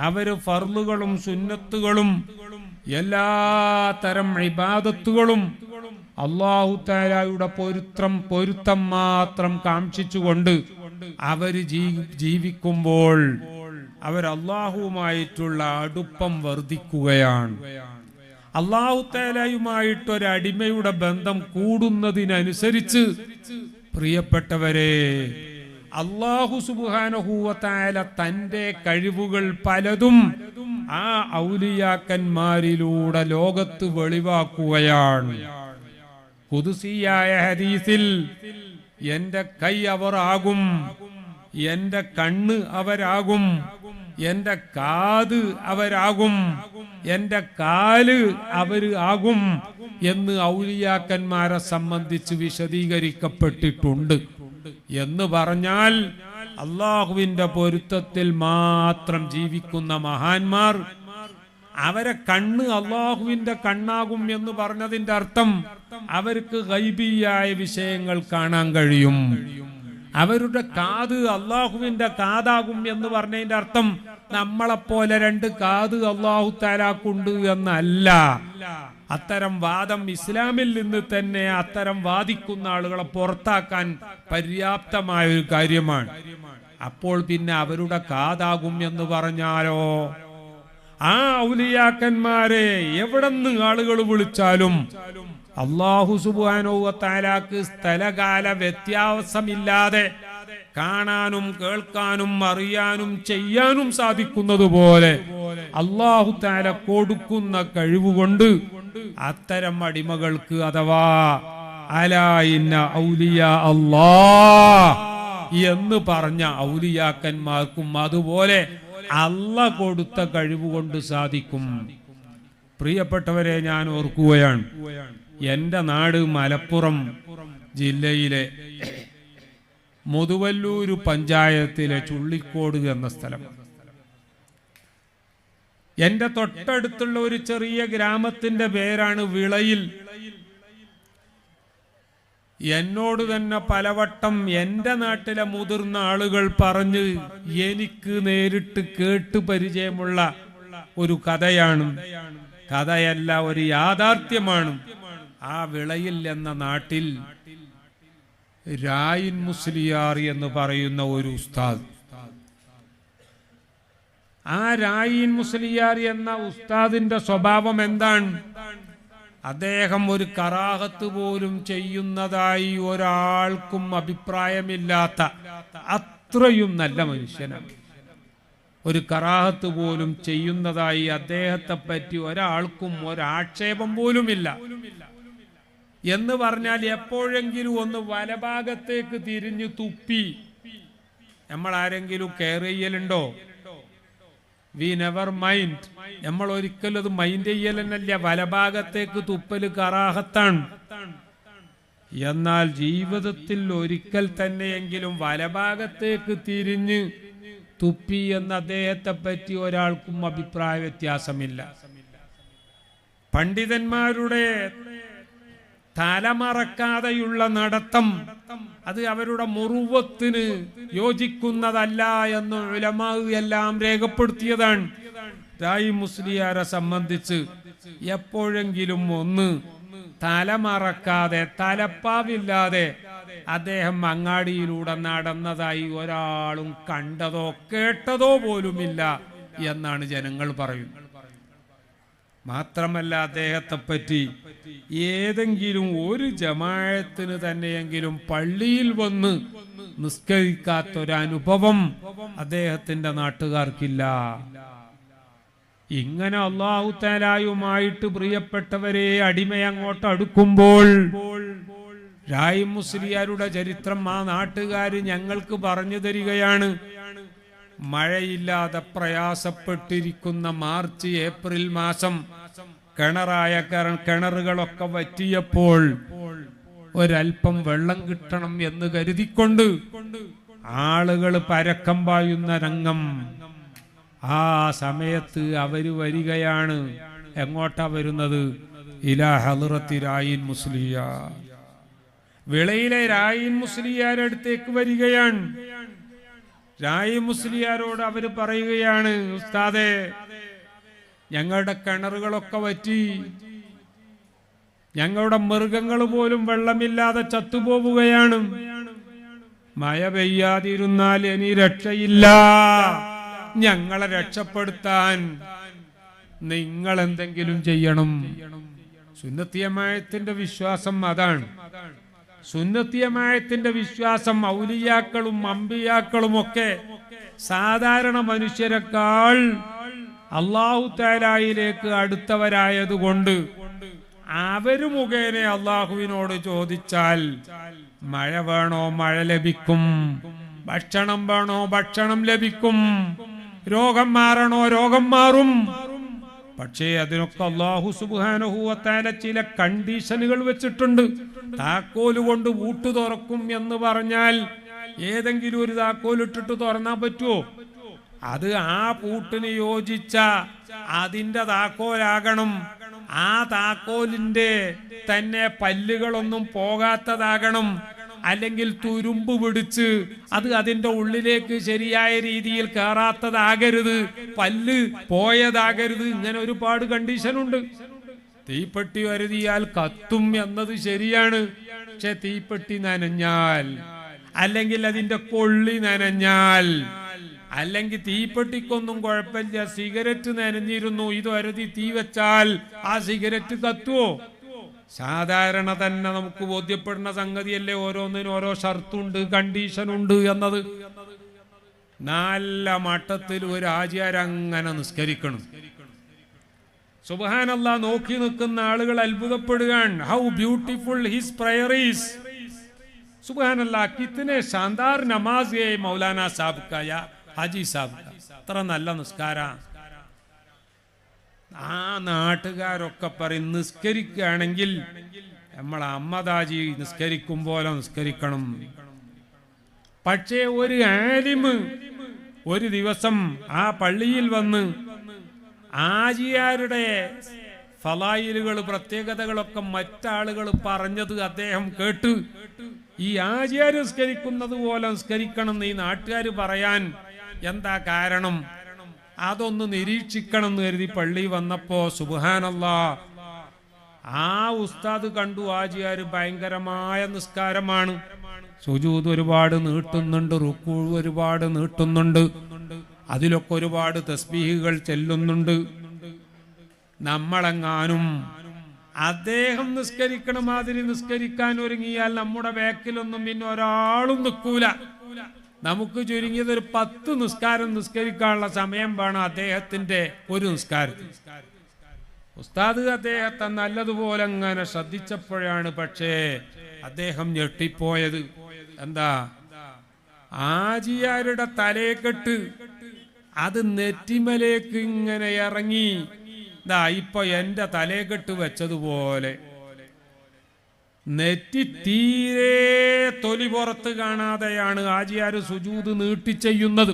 അവര് ഫർളുകളും സുന്നത്തുകളും എല്ലാ തരം ഇബാദത്തുകളും അല്ലാഹു തആലയുടെ പൊരുത്തം മാത്രം കാംക്ഷിച്ചുകൊണ്ട് അവര് ജീവിക്കുമ്പോൾ അവർ അല്ലാഹുവുമായിട്ടുള്ള അടുപ്പം വർദ്ധിക്കുകയാണ്. അല്ലാഹു തആലയുമായിട്ടൊരടിമയുടെ ബന്ധം കൂടുന്നതിനനുസരിച്ച് പ്രിയപ്പെട്ടവരെ, അല്ലാഹു സുബ്ഹാനഹു വ തആല തന്റെ കഴിവുകൾ പലതും ആ ഔലിയാക്കന്മാരിലൂടെ ലോകത്ത് വെളിവാക്കുകയാണ്. ഖുദ്സിയായ ഹദീസിൽ എന്റെ കൈ അവർ ആകും, എന്റെ കണ്ണ് അവരാകും, എന്റെ കാത് അവരാകും, എന്റെ കാല് അവര് ആകും എന്ന് ഔലിയാക്കന്മാരെ സംബന്ധിച്ച് വിശദീകരിക്കപ്പെട്ടിട്ടുണ്ട്. എന്ന് പറഞ്ഞാൽ അള്ളാഹുവിന്റെ പൊരുത്തത്തിൽ മാത്രം ജീവിക്കുന്ന മഹാന്മാർ, അവരെ കണ്ണ് അള്ളാഹുവിന്റെ കണ്ണാകും എന്ന് പറഞ്ഞതിന്റെ അർത്ഥം അവർക്ക് ഗൈബിയായ വിഷയങ്ങൾ കാണാൻ കഴിയും. അവരുടെ കാത് അള്ളാഹുവിന്റെ കാതാകും എന്ന് പറഞ്ഞതിന്റെ അർത്ഥം നമ്മളെപ്പോലെ രണ്ട് കാത് അല്ലാഹു തആലാക്കുണ്ട് എന്നല്ല. അത്തരം വാദം ഇസ്ലാമിൽ നിന്ന് തന്നെ അത്തരം വാദിക്കുന്ന ആളുകളെ പുറത്താക്കാൻ പര്യാപ്തമായ ഒരു കാര്യമാണ്. അപ്പോൾ പിന്നെ അവരുടെ കാതാകും എന്ന് പറഞ്ഞാലോ, ആ ഔലിയാക്കന്മാരെ എവിടെന്ന് ആളുകൾ വിളിച്ചാലും അല്ലാഹു സുബ്ഹാനഹു വ തആലാക്ക് സ്ഥലകാല വ്യത്യാസമില്ലാതെ കാണാനും കേൾക്കാനും അറിയാനും ചെയ്യാനും സാധിക്കുന്നത് പോലെ അല്ലാഹു തആല കൊടുക്കുന്ന കഴിവുകൊണ്ട് അത്തരം അടിമകൾക്ക് അഥവാ അലാ ഇന്ന ഔലിയാ അല്ലാഹ് എന്ന് പറഞ്ഞ ഔലിയാക്കന്മാർക്കും അതുപോലെ അല്ലാഹ് കൊടുത്ത കഴിവുകൊണ്ട് സാധിക്കും. പ്രിയപ്പെട്ടവരെ, ഞാൻ ഓർക്കുകയാണ്, എൻ്റെ നാട് മലപ്പുറം ജില്ലയിലെ മുതുവല്ലൂര് പഞ്ചായത്തിലെ ചുള്ളിക്കോട് എന്ന സ്ഥലം. എൻ്റെ തൊട്ടടുത്തുള്ള ഒരു ചെറിയ ഗ്രാമത്തിന്റെ പേരാണ് വിളയിൽ. എന്നോട് തന്നെ പലവട്ടം എൻ്റെ നാട്ടിലെ മുതിർന്ന ആളുകൾ പറഞ്ഞ് എനിക്ക് നേരിട്ട് കേട്ട് പരിചയമുള്ള ഒരു കഥയാണ്. കഥയല്ല, ഒരു യാഥാർത്ഥ്യമാണ്. ആ വിളയിൽ എന്ന നാട്ടിൽ രായിൻ മുസ്ലിയാർ എന്ന് പറയുന്ന ഒരു ഉസ്താദ്, ആ രായിൻ മുസ്ലിയാർ എന്ന ഉസ്താദിന്റെ സ്വഭാവം എന്താണ്? അദ്ദേഹം ഒരു കറാഹത്ത് പോലും ചെയ്യുന്നതായി ഒരാൾക്കും അഭിപ്രായമില്ലാത്ത അത്രയും നല്ല മനുഷ്യനാണ്. ഒരു കറാഹത്ത് പോലും ചെയ്യുന്നതായി അദ്ദേഹത്തെ പറ്റി ഒരാൾക്കും ഒരാക്ഷേപം പോലുമില്ല. എന്ന് പറഞ്ഞാൽ എപ്പോഴെങ്കിലും ഒന്ന് വലഭാഗത്തേക്ക് തിരിഞ്ഞു തുപ്പി നമ്മൾ ആരെങ്കിലും കെയർ ചെയ്യലുണ്ടോ? We never mind. നമ്മൾ ഒരിക്കലും അത് മൈൻഡ് ചെയ്യലെന്നല്ല. വലഭാഗത്തേക്ക് തുപ്പല് കറാഹത്താണ്. എന്നാൽ ജീവിതത്തിൽ ഒരിക്കൽ തന്നെയെങ്കിലും വലഭാഗത്തേക്ക് തിരിഞ്ഞ് തുപ്പി എന്ന അദ്ദേഹത്തെ പറ്റി ഒരാൾക്കും അഭിപ്രായ വ്യത്യാസമില്ല. പണ്ഡിതന്മാരുടെ തലമറക്കാതെയുള്ള നടത്തം അത് അവരുടെ മുറുവത്തിന് യോജിക്കുന്നതല്ല എന്ന് ഉലമാ എല്ലാം രേഖപ്പെടുത്തിയതാണ്. രായി മുസ്ലിയാരെ സംബന്ധിച്ച് എപ്പോഴെങ്കിലും ഒന്ന് തലമറക്കാതെ തലപ്പാവില്ലാതെ അദ്ദേഹം അങ്ങാടിയിലൂടെ നടന്നതായി ഒരാളും കണ്ടതോ കേട്ടതോ പോലുമില്ല എന്നാണ് ജനങ്ങൾ പറയുന്നത്. മാത്രമല്ല, അദ്ദേഹത്തെ പറ്റി ഏതെങ്കിലും ഒരു ജമാഅത്തിന് തന്നെയെങ്കിലും പള്ളിയിൽ വന്ന് നിസ്കരിക്കാത്തൊരനുഭവം അദ്ദേഹത്തിന്റെ നാട്ടുകാർക്കില്ല. ഇങ്ങനെ അല്ലാഹു തആലയുമായിട്ട് പ്രിയപ്പെട്ടവരെ അടിമയങ്ങോട്ട് അടുക്കുമ്പോൾ രായി മുസ്ലിയാരുടെ ചരിത്രം ആ നാട്ടുകാര് ഞങ്ങൾക്ക് പറഞ്ഞു തരികയാണ്. മഴയില്ലാതെ പ്രയാസപ്പെട്ടിരിക്കുന്ന മാർച്ച് ഏപ്രിൽ മാസം കിണറുകളൊക്കെ വറ്റിയപ്പോൾ ഒരൽപ്പം വെള്ളം കിട്ടണം എന്ന് കരുതിക്കൊണ്ട് ആളുകൾ പരക്കം പായുന്ന രംഗം. ആ സമയത്ത് അവര് വരികയാണ്. എങ്ങോട്ടാ വരുന്നത്? ഇലാ ഹളറത്തി രായിൻ മുസ്ലിയാർ. വിളയിലെ രായിൻ മുസ്ലിയാരുടെ അടുത്തേക്ക് വരികയാണ്. രായി മുസ്ലിയാരോട് അവര് പറയുകയാണ്, ഉസ്താദേ, ഞങ്ങളുടെ കിണറുകളൊക്കെ വറ്റി, ഞങ്ങളുടെ മൃഗങ്ങൾ പോലും വെള്ളമില്ലാതെ ചത്തുപോവുകയാണ്. മഴ പെയ്യാതിരുന്നാൽ ഇനി രക്ഷയില്ല. ഞങ്ങളെ രക്ഷപ്പെടുത്താൻ നിങ്ങൾ എന്തെങ്കിലും ചെയ്യണം. സുന്നത്തിയമായത്തിന്റെ വിശ്വാസം അതാണ്. സുന്നത്തിയമായത്തിന്റെ വിശ്വാസം ഔലിയാക്കളും അമ്പിയാക്കളും ഒക്കെ സാധാരണ മനുഷ്യരെക്കാൾ അല്ലാഹു തആലയിലേക്ക് അടുത്തവരായതുകൊണ്ട് അവര് മുഖേന അല്ലാഹുവിനോട് ചോദിച്ചാൽ മഴ വേണോ മഴ ലഭിക്കും, ഭക്ഷണം വേണോ ഭക്ഷണം ലഭിക്കും, രോഗം മാറണോ രോഗം മാറും. പക്ഷേ അതിനൊക്കെ അല്ലാഹു സുബ്ഹാനഹു വ തആല ചില കണ്ടീഷനുകൾ വെച്ചിട്ടുണ്ട്. താക്കോല് കൊണ്ട് പൂട്ട് തുറക്കും എന്ന് പറഞ്ഞാൽ ഏതെങ്കിലും ഒരു താക്കോൽ ഇട്ടിട്ട് തുറന്നാൻ പറ്റുമോ? അത് ആ പൂട്ടിന് യോജിച്ച അതിന്റെ താക്കോലാകണം. ആ താക്കോലിന്റെ തന്നെ പല്ലുകളൊന്നും പോകാത്തതാകണം. അല്ലെങ്കിൽ തുരുമ്പ് പിടിച്ച് അത് അതിൻ്റെ ഉള്ളിലേക്ക് ശരിയായ രീതിയിൽ കയറാത്തതാകരുത്, പല്ല് പോയതാകരുത്, ഇങ്ങനെ ഒരുപാട് കണ്ടീഷനുണ്ട്. തീപ്പെട്ടി വരുതിയാൽ കത്തും എന്നത് ശരിയാണ്. പക്ഷെ തീപ്പെട്ടി നനഞ്ഞാൽ, അല്ലെങ്കിൽ അതിന്റെ കൊള്ളി നനഞ്ഞാൽ, അല്ലെങ്കിൽ തീപ്പെട്ടിക്കൊന്നും കുഴപ്പമില്ല, സിഗരറ്റ് നനഞ്ഞിരുന്നു, ഇത് വരുതി തീ വെച്ചാൽ ആ സിഗരറ്റ് കത്തുവോ? സാധാരണ തന്നെ നമുക്ക് ബോധ്യപ്പെടുന്ന സംഗതിയല്ലേ, ഓരോന്നിനും ഓരോ ഷർത്തുണ്ട്, കണ്ടീഷനുണ്ട് എന്നത്. നല്ല മട്ടത്തിൽ ഒരു ആചാരങ്ങനെ നിസ്കരിക്കണം. സുബ്ഹാനല്ലാഹ്, നോക്കി നിൽക്കുന്ന ആളുകൾ അത്ഭുതപ്പെടുകയാണ്. How beautiful his prayer is. സുബ്ഹാനല്ലാഹ്, കിത്തനെ ഷാൻദാർ നമാസ് ഹേ മൗലാന സാഹിബ് കാ, യാ ഹാജി സാഹിബ് കാ. അത്ര നല്ല നിസ്കാര. ആ നാട്ടുകാരൊക്കെ പറയും നിസ്കരിക്കുകയാണെങ്കിൽ നമ്മളെ അമ്മദാജി നിസ്കരിക്കും പോലെ നിസ്കരിക്കണം. പക്ഷേ ഒരു ആലിമ് ഒരു ദിവസം ആ പള്ളിയിൽ വന്ന് ആജിയാരുടെ ഫലായിലുകൾ, പ്രത്യേകതകളൊക്കെ മറ്റാളുകൾ പറഞ്ഞത് അദ്ദേഹം കേട്ട് ഈ ആജിയാർ നിസ്കരിക്കുന്നത് പോലെ നിസ്കരിക്കണം എന്ന് ഈ നാട്ടുകാർ പറയാൻ എന്താ കാരണം, അതൊന്ന് നിരീക്ഷിക്കണം എന്ന് കരുതി പള്ളി വന്നപ്പോ സുബ്ഹാനല്ലാഹ്, ആ ഉസ്താദ് കണ്ടു ആജിയാർ ഭയങ്കരമായ നിസ്കാരമാണ്. സുജൂദ് ഒരുപാട് നീട്ടുന്നുണ്ട്, റുക്കൂ ഒരുപാട് നീട്ടുന്നുണ്ട്, അതിലൊക്കെ ഒരുപാട് തസ്ബീഹുകൾ ചെല്ലുന്നുണ്ട്. നമ്മളെങ്ങാനും അദ്ദേഹം നിസ്കരിക്കണ മാതിരി നിസ്കരിക്കാൻ ഒരുങ്ങിയാൽ നമ്മുടെ ബാക്കിലൊന്നും പിന്നെ ഒരാളും നിൽക്കൂല. നമുക്ക് ചുരുങ്ങിയത് ഒരു 10 നിസ്കാരം നിസ്കരിക്കാനുള്ള സമയം വേണം അദ്ദേഹത്തിന്റെ ഒരു നിസ്കാരത്തിൽ. ഉസ്താദ് അദ്ദേഹത്തെ നല്ലതുപോലെ അങ്ങനെ ശ്രദ്ധിച്ചപ്പോഴാണ് പക്ഷേ അദ്ദേഹം ഞെട്ടിപ്പോയത്. എന്താ, ആജിയാരുടെ തലേക്കെട്ട് അത് നെറ്റിമലേക്ക് ഇങ്ങനെ ഇറങ്ങി, ദാ ഇപ്പൊ എന്റെ തലേക്കെട്ട് വെച്ചതുപോലെ നെറ്റി തീരെ തൊലി പുറത്ത് കാണാതെയാണ് ആജിയാര് സുജൂദ് നീട്ടി ചെയ്യുന്നത്.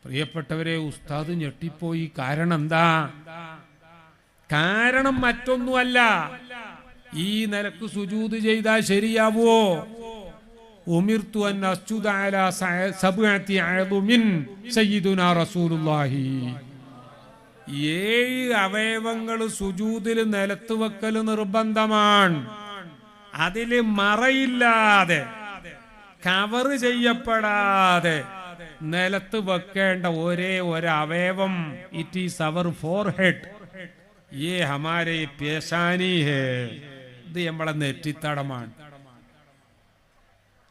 പ്രിയപ്പെട്ടവരെ, ഉസ്താദ് ഞെട്ടിപ്പോയി. കാരണം എന്താ? കാരണം മറ്റൊന്നുമല്ല, ഈ നിലക്ക് സുജൂദ് ചെയ്താൽ ശരിയാവോ? ഉമിർതു അൻ അസ്ജുദ അലാ സബ്അതി അഅ്ദുമിൻ സയ്യിദുനാ റസൂലുള്ളാഹി. 7 അവയവങ്ങൾ സുജൂദിൽ നിലത്ത് വെക്കൽ നിർബന്ധമാണ്. അതില് മറയില്ലാതെ, കവർ ചെയ്യപ്പെടാതെ നിലത്ത് വെക്കേണ്ട ഒരേ ഒരു അവയവം, ഇറ്റ് ഈസ് അവർ ഫോർഹെഡ്. യേ ഹമാരെ പേശാനി ഹേ, ഇത് നമ്മളെ നെറ്റിത്തടമാണ്.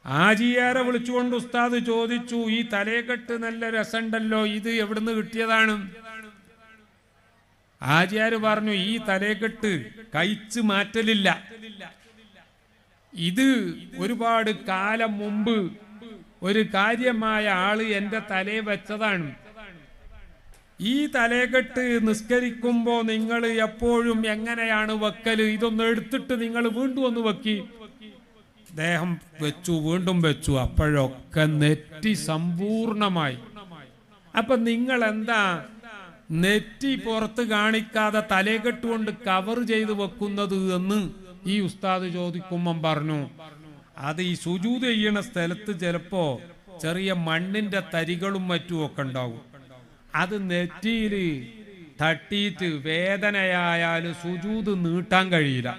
ആജിയാരെ വിളിച്ചുകൊണ്ട് ഉസ്താദ് ചോദിച്ചു, ഈ തലേക്കെട്ട് നല്ല രസമുണ്ടല്ലോ, ഇത് എവിടുന്ന് കിട്ടിയതാണ്? ആജിയാര് പറഞ്ഞു, ഈ തലേക്കെട്ട് കഴിച്ച് മാറ്റലില്ല, ഇത് ഒരുപാട് കാലം മുമ്പ് ഒരു കാര്യമായ ആള് എന്റെ തലേ വെച്ചതാണ്. ഈ തലേക്കെട്ട് നിസ്കരിക്കുമ്പോ നിങ്ങൾ എപ്പോഴും എങ്ങനെയാണ് വെക്കല്? ഇതൊന്ന് എടുത്തിട്ട് നിങ്ങൾ വീണ്ടും ഒന്ന് വെക്കി. അദ്ദേഹം വെച്ചു, വീണ്ടും വെച്ചു. അപ്പോഴൊക്കെ നെറ്റി സമ്പൂർണമായി. അപ്പൊ നിങ്ങൾ എന്താ നെറ്റി പുറത്ത് കാണിക്കാതെ തലേക്കെട്ടുകൊണ്ട് കവർ ചെയ്ത് വെക്കുന്നത് എന്ന് ഈ ഉസ്താദ് ചോദിക്കുമ്പം പറഞ്ഞു, അത് ഈ സുജൂദ് ചെയ്യണ സ്ഥലത്ത് ചിലപ്പോ ചെറിയ മണ്ണിന്റെ തരികളും മറ്റുമൊക്കെ ഉണ്ടാവും. അത് നെറ്റിയിൽ തട്ടിയിട്ട് വേദനയായാൽ സുജൂദ് നീട്ടാൻ കഴിയില്ല.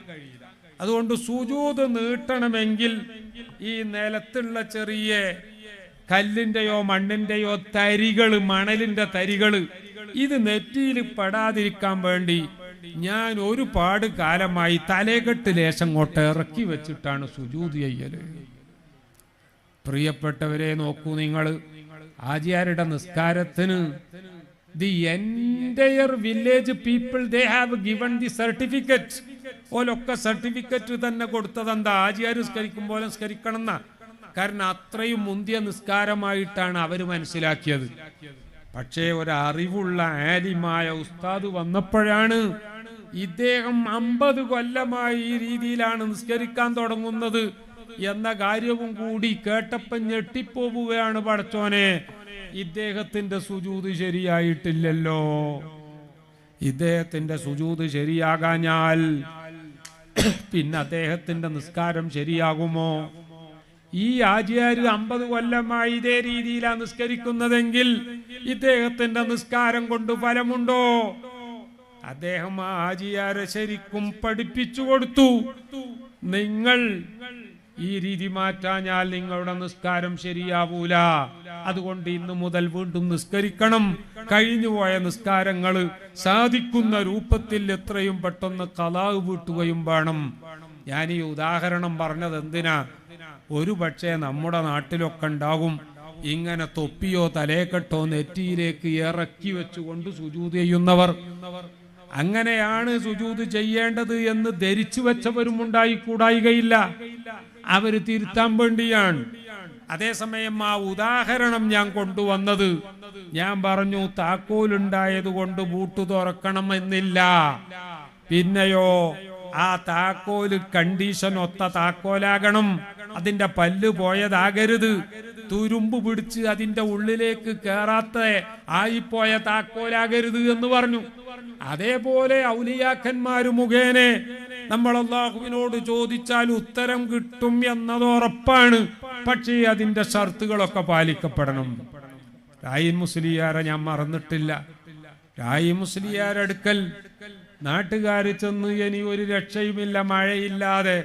അതുകൊണ്ട് സുജൂദ് നീട്ടണമെങ്കിൽ ഈ നിലത്തുള്ള ചെറിയ കല്ലിന്റെയോ മണ്ണിന്റെയോ തരികള്, മണലിന്റെ തരികള്, ഇത് നെറ്റിയിൽ പെടാതിരിക്കാൻ വേണ്ടി ഞാൻ ഒരുപാട് കാലമായി തലേക്കെട്ട് ലേശം അങ്ങോട്ട് ഇറക്കി വെച്ചിട്ടാണ് സുജൂദ് ചെയ്യല്. പ്രിയപ്പെട്ടവരെ, നോക്കൂ നിങ്ങൾ, ആജിയാരുടെ നിസ്കാരത്തിന് the entire village people they have given the certificate. ഓലൊക്കെ സർട്ടിഫിക്കറ്റ് തന്നെ കൊടുത്തതെന്താ? ആജിയാർ നിസ്കരിക്കും പോലെ നിസ്കരിക്കണം എന്നാ. കാരണം അത്രയും മുന്തിയ നിസ്കാരമായിട്ടാണ് അവര് മനസ്സിലാക്കിയത്. പക്ഷേ ഒരറിവുള്ള ആലിമായ ഉസ്താദ് വന്നപ്പോഴാണ് ഇദ്ദേഹം 50 കൊല്ലമായി ഈ രീതിയിലാണ് നിസ്കരിക്കാൻ തുടങ്ങുന്നത് എന്ന കാര്യവും കൂടി കേട്ടപ്പം ഞെട്ടിപ്പോവുകയാണ്. പടച്ചോനെ, ഇദ്ദേഹത്തിന്റെ സുജൂദ് ശരിയായിട്ടില്ലല്ലോ. ഇദ്ദേഹത്തിന്റെ സുജൂദ് ശരിയാകാഞ്ഞാൽ പിന്നെ അദ്ദേഹത്തിന്റെ നിസ്കാരം ശരിയാകുമോ? ഈ ആജിയാര് 50 കൊല്ലമായി ഇതേ രീതിയിലാണ് നിസ്കരിക്കുന്നതെങ്കിൽ ഇദ്ദേഹത്തിന്റെ നിസ്കാരം കൊണ്ട് ഫലമുണ്ടോ? അദ്ദേഹം ആ ആജിയാരെ ശരിക്കും പഠിപ്പിച്ചു കൊടുത്തു. നിങ്ങൾ ഈ രീതി മാറ്റാഞ്ഞാൽ നിങ്ങളുടെ നിസ്കാരം ശരിയാവൂല. അതുകൊണ്ട് ഇന്നു മുതൽ വീണ്ടും നിസ്കരിക്കണം. കഴിഞ്ഞുപോയ നിസ്കാരങ്ങൾ സാധിക്കുന്ന രൂപത്തിൽ എത്രയും പെട്ടെന്ന് ഖളാ വീട്ടുകയും വേണം. ഞാൻ ഈ ഉദാഹരണം പറഞ്ഞത് എന്തിനാ? ഒരു പക്ഷേ നമ്മുടെ നാട്ടിലൊക്കെ ഉണ്ടാകും ഇങ്ങനെ തൊപ്പിയോ തലേക്കെട്ടോ നെറ്റിയിലേക്ക് ഇറക്കി വെച്ചുകൊണ്ട് സുജൂദ് ചെയ്യുന്നവർ. അങ്ങനെയാണ് സുജൂദ് ചെയ്യേണ്ടത് എന്ന് ധരിച്ചു വെച്ചവരും ഉണ്ടായിക്കൂടായികയില്ല. അവര് തിരുത്താൻ വേണ്ടിയാണ്. അതേസമയം ആ ഉദാഹരണം ഞാൻ കൊണ്ടുവന്നത്, ഞാൻ പറഞ്ഞു താക്കോലുണ്ടായത് കൊണ്ട് ബൂട്ട് തുറക്കണം എന്നില്ല. പിന്നെയോ ആ താക്കോല് കണ്ടീഷൻ ഒത്ത താക്കോലാകണം. അതിന്റെ പല്ല് പോയതാകരുത്. തുരുമ്പ് പിടിച്ച് അതിന്റെ ഉള്ളിലേക്ക് കേറാത്ത ആയിപ്പോയ താക്കോലാകരുത് എന്ന് പറഞ്ഞു. അതേപോലെ ഔലിയാക്കന്മാര് മുഖേന നമ്മൾ അല്ലാഹുവിനോട് ചോദിച്ചാൽ ഉത്തരം കിട്ടും എന്നത് ഉറപ്പാണ്. പക്ഷേ അതിന്റെ ഷർത്തുകളൊക്കെ പാലിക്കപ്പെടണം. രായി മുസ്ലിയാരെ ഞാൻ മറന്നിട്ടില്ല. രായി മുസ്ലിയാരടുക്കൽ നാട്ടുകാർ ചെന്ന് ഇനി ഒരു രക്ഷയുമില്ല, മഴയില്ലാതെ,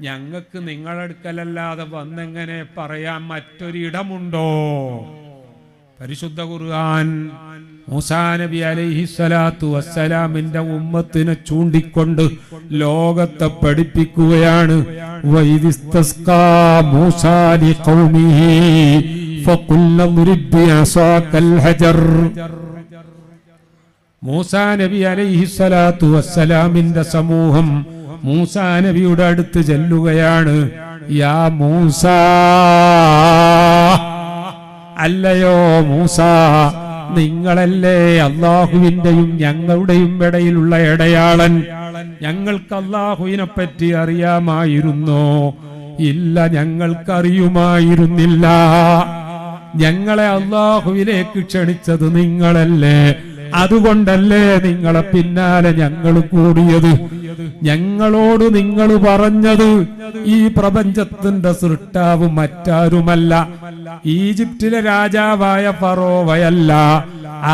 ഞങ്ങൾക്ക് നിങ്ങളടുക്കലല്ലാതെ വന്നെങ്ങനെ പറയാൻ മറ്റൊരിടമുണ്ടോ? പരിശുദ്ധ ഖുർആൻ മൂസാ നബി അലൈഹിസ്സലാത്തു വസ്സലാമിന്റെ ഉമ്മത്തിനെ ചൂണ്ടിക്കൊണ്ട് ലോകത്തെ പഠിപ്പിക്കുകയാണ്. വൈദിസ്തസ്കാ മൂസാ ലിഖൗമിഹി ഫഖുൽ ളദ്രിബ് ബിഅസാകൽ ഹജർ. മൂസാ നബി അലൈഹിസ്സലാത്തു വസ്സലാമിന്റെ സമൂഹം മൂസാ നബിയുടെ അടുത്ത് ചെല്ലുകയാണ്. യാ മൂസാ, അല്ലയോ മൂസാ, നിങ്ങളല്ലേ അള്ളാഹുവിന്റെയും ഞങ്ങളുടെയും ഇടയിലുള്ള ഇടയാളൻ. ഞങ്ങൾക്ക് അള്ളാഹുവിനെ പറ്റി അറിയാമായിരുന്നോ? ഇല്ല, ഞങ്ങൾക്കറിയുമായിരുന്നില്ല. ഞങ്ങളെ അള്ളാഹുവിലേക്ക് ക്ഷണിച്ചത് നിങ്ങളല്ലേ. അതുകൊണ്ടല്ലേ നിങ്ങളെ പിന്നാലെ ഞങ്ങൾ കൂടിയത്. ഞങ്ങളോട് നിങ്ങൾ പറഞ്ഞത് ഈ പ്രപഞ്ചത്തിന്റെ സൃഷ്ടാവ് മറ്റാരുമല്ല, ഈജിപ്തിലെ രാജാവായ ഫറോവയല്ല,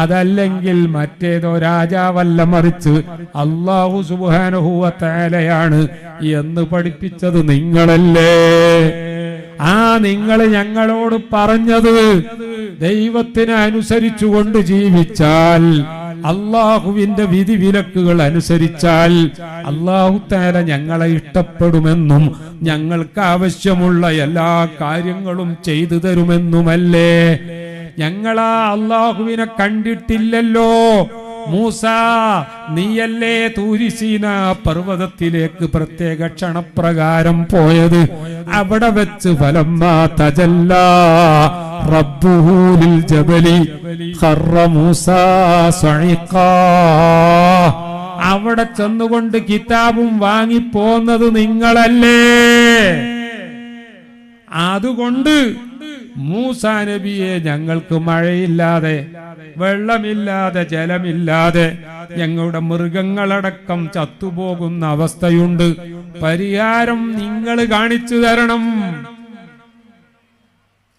അതല്ലെങ്കിൽ മറ്റേതോ രാജാവല്ല, മറിച്ച് അല്ലാഹു സുബ്ഹാനഹു വ തആലയാണ് എന്ന് പഠിപ്പിച്ചത് നിങ്ങളല്ലേ. ആ നിങ്ങൾ ഞങ്ങളോട് പറഞ്ഞത് ദൈവത്തിനെ അനുസരിച്ചുകൊണ്ട് ജീവിച്ചാൽ, അള്ളാഹുവിന്റെ വിധിവിലക്കുകൾ അനുസരിച്ചാൽ അല്ലാഹു തആല ഞങ്ങളെ ഇഷ്ടപ്പെടുമെന്നും ഞങ്ങൾക്ക് ആവശ്യമുള്ള എല്ലാ കാര്യങ്ങളും ചെയ്തു തരുമെന്നുമല്ലേ. ഞങ്ങളാ അള്ളാഹുവിനെ കണ്ടിട്ടില്ലല്ലോ. മൂസാ, നീയല്ലേ തൂരിസീന പർവ്വതത്തിലേക്ക് പ്രത്യേക ക്ഷണപ്രകാരം പോയത്. അവിടെ വെച്ച് ഫലമ്മാ തജല്ലാ റബ്ബുഹു ലിൽ ജബലി ഖറ മൂസാ സഈഖാ. അവിടെ ചെന്നുകൊണ്ട് കിതാബും വാങ്ങിപ്പോന്നത് നിങ്ങളല്ലേ. അതുകൊണ്ട് മൂസാ നബിയെ ഞങ്ങൾക്ക് മഴയില്ലാതെ, വെള്ളമില്ലാതെ, ജലമില്ലാതെ ഞങ്ങളുടെ മൃഗങ്ങളടക്കം ചത്തുപോകുന്ന അവസ്ഥയുണ്ട്. പരിഹാരം നിങ്ങൾ കാണിച്ചു തരണം.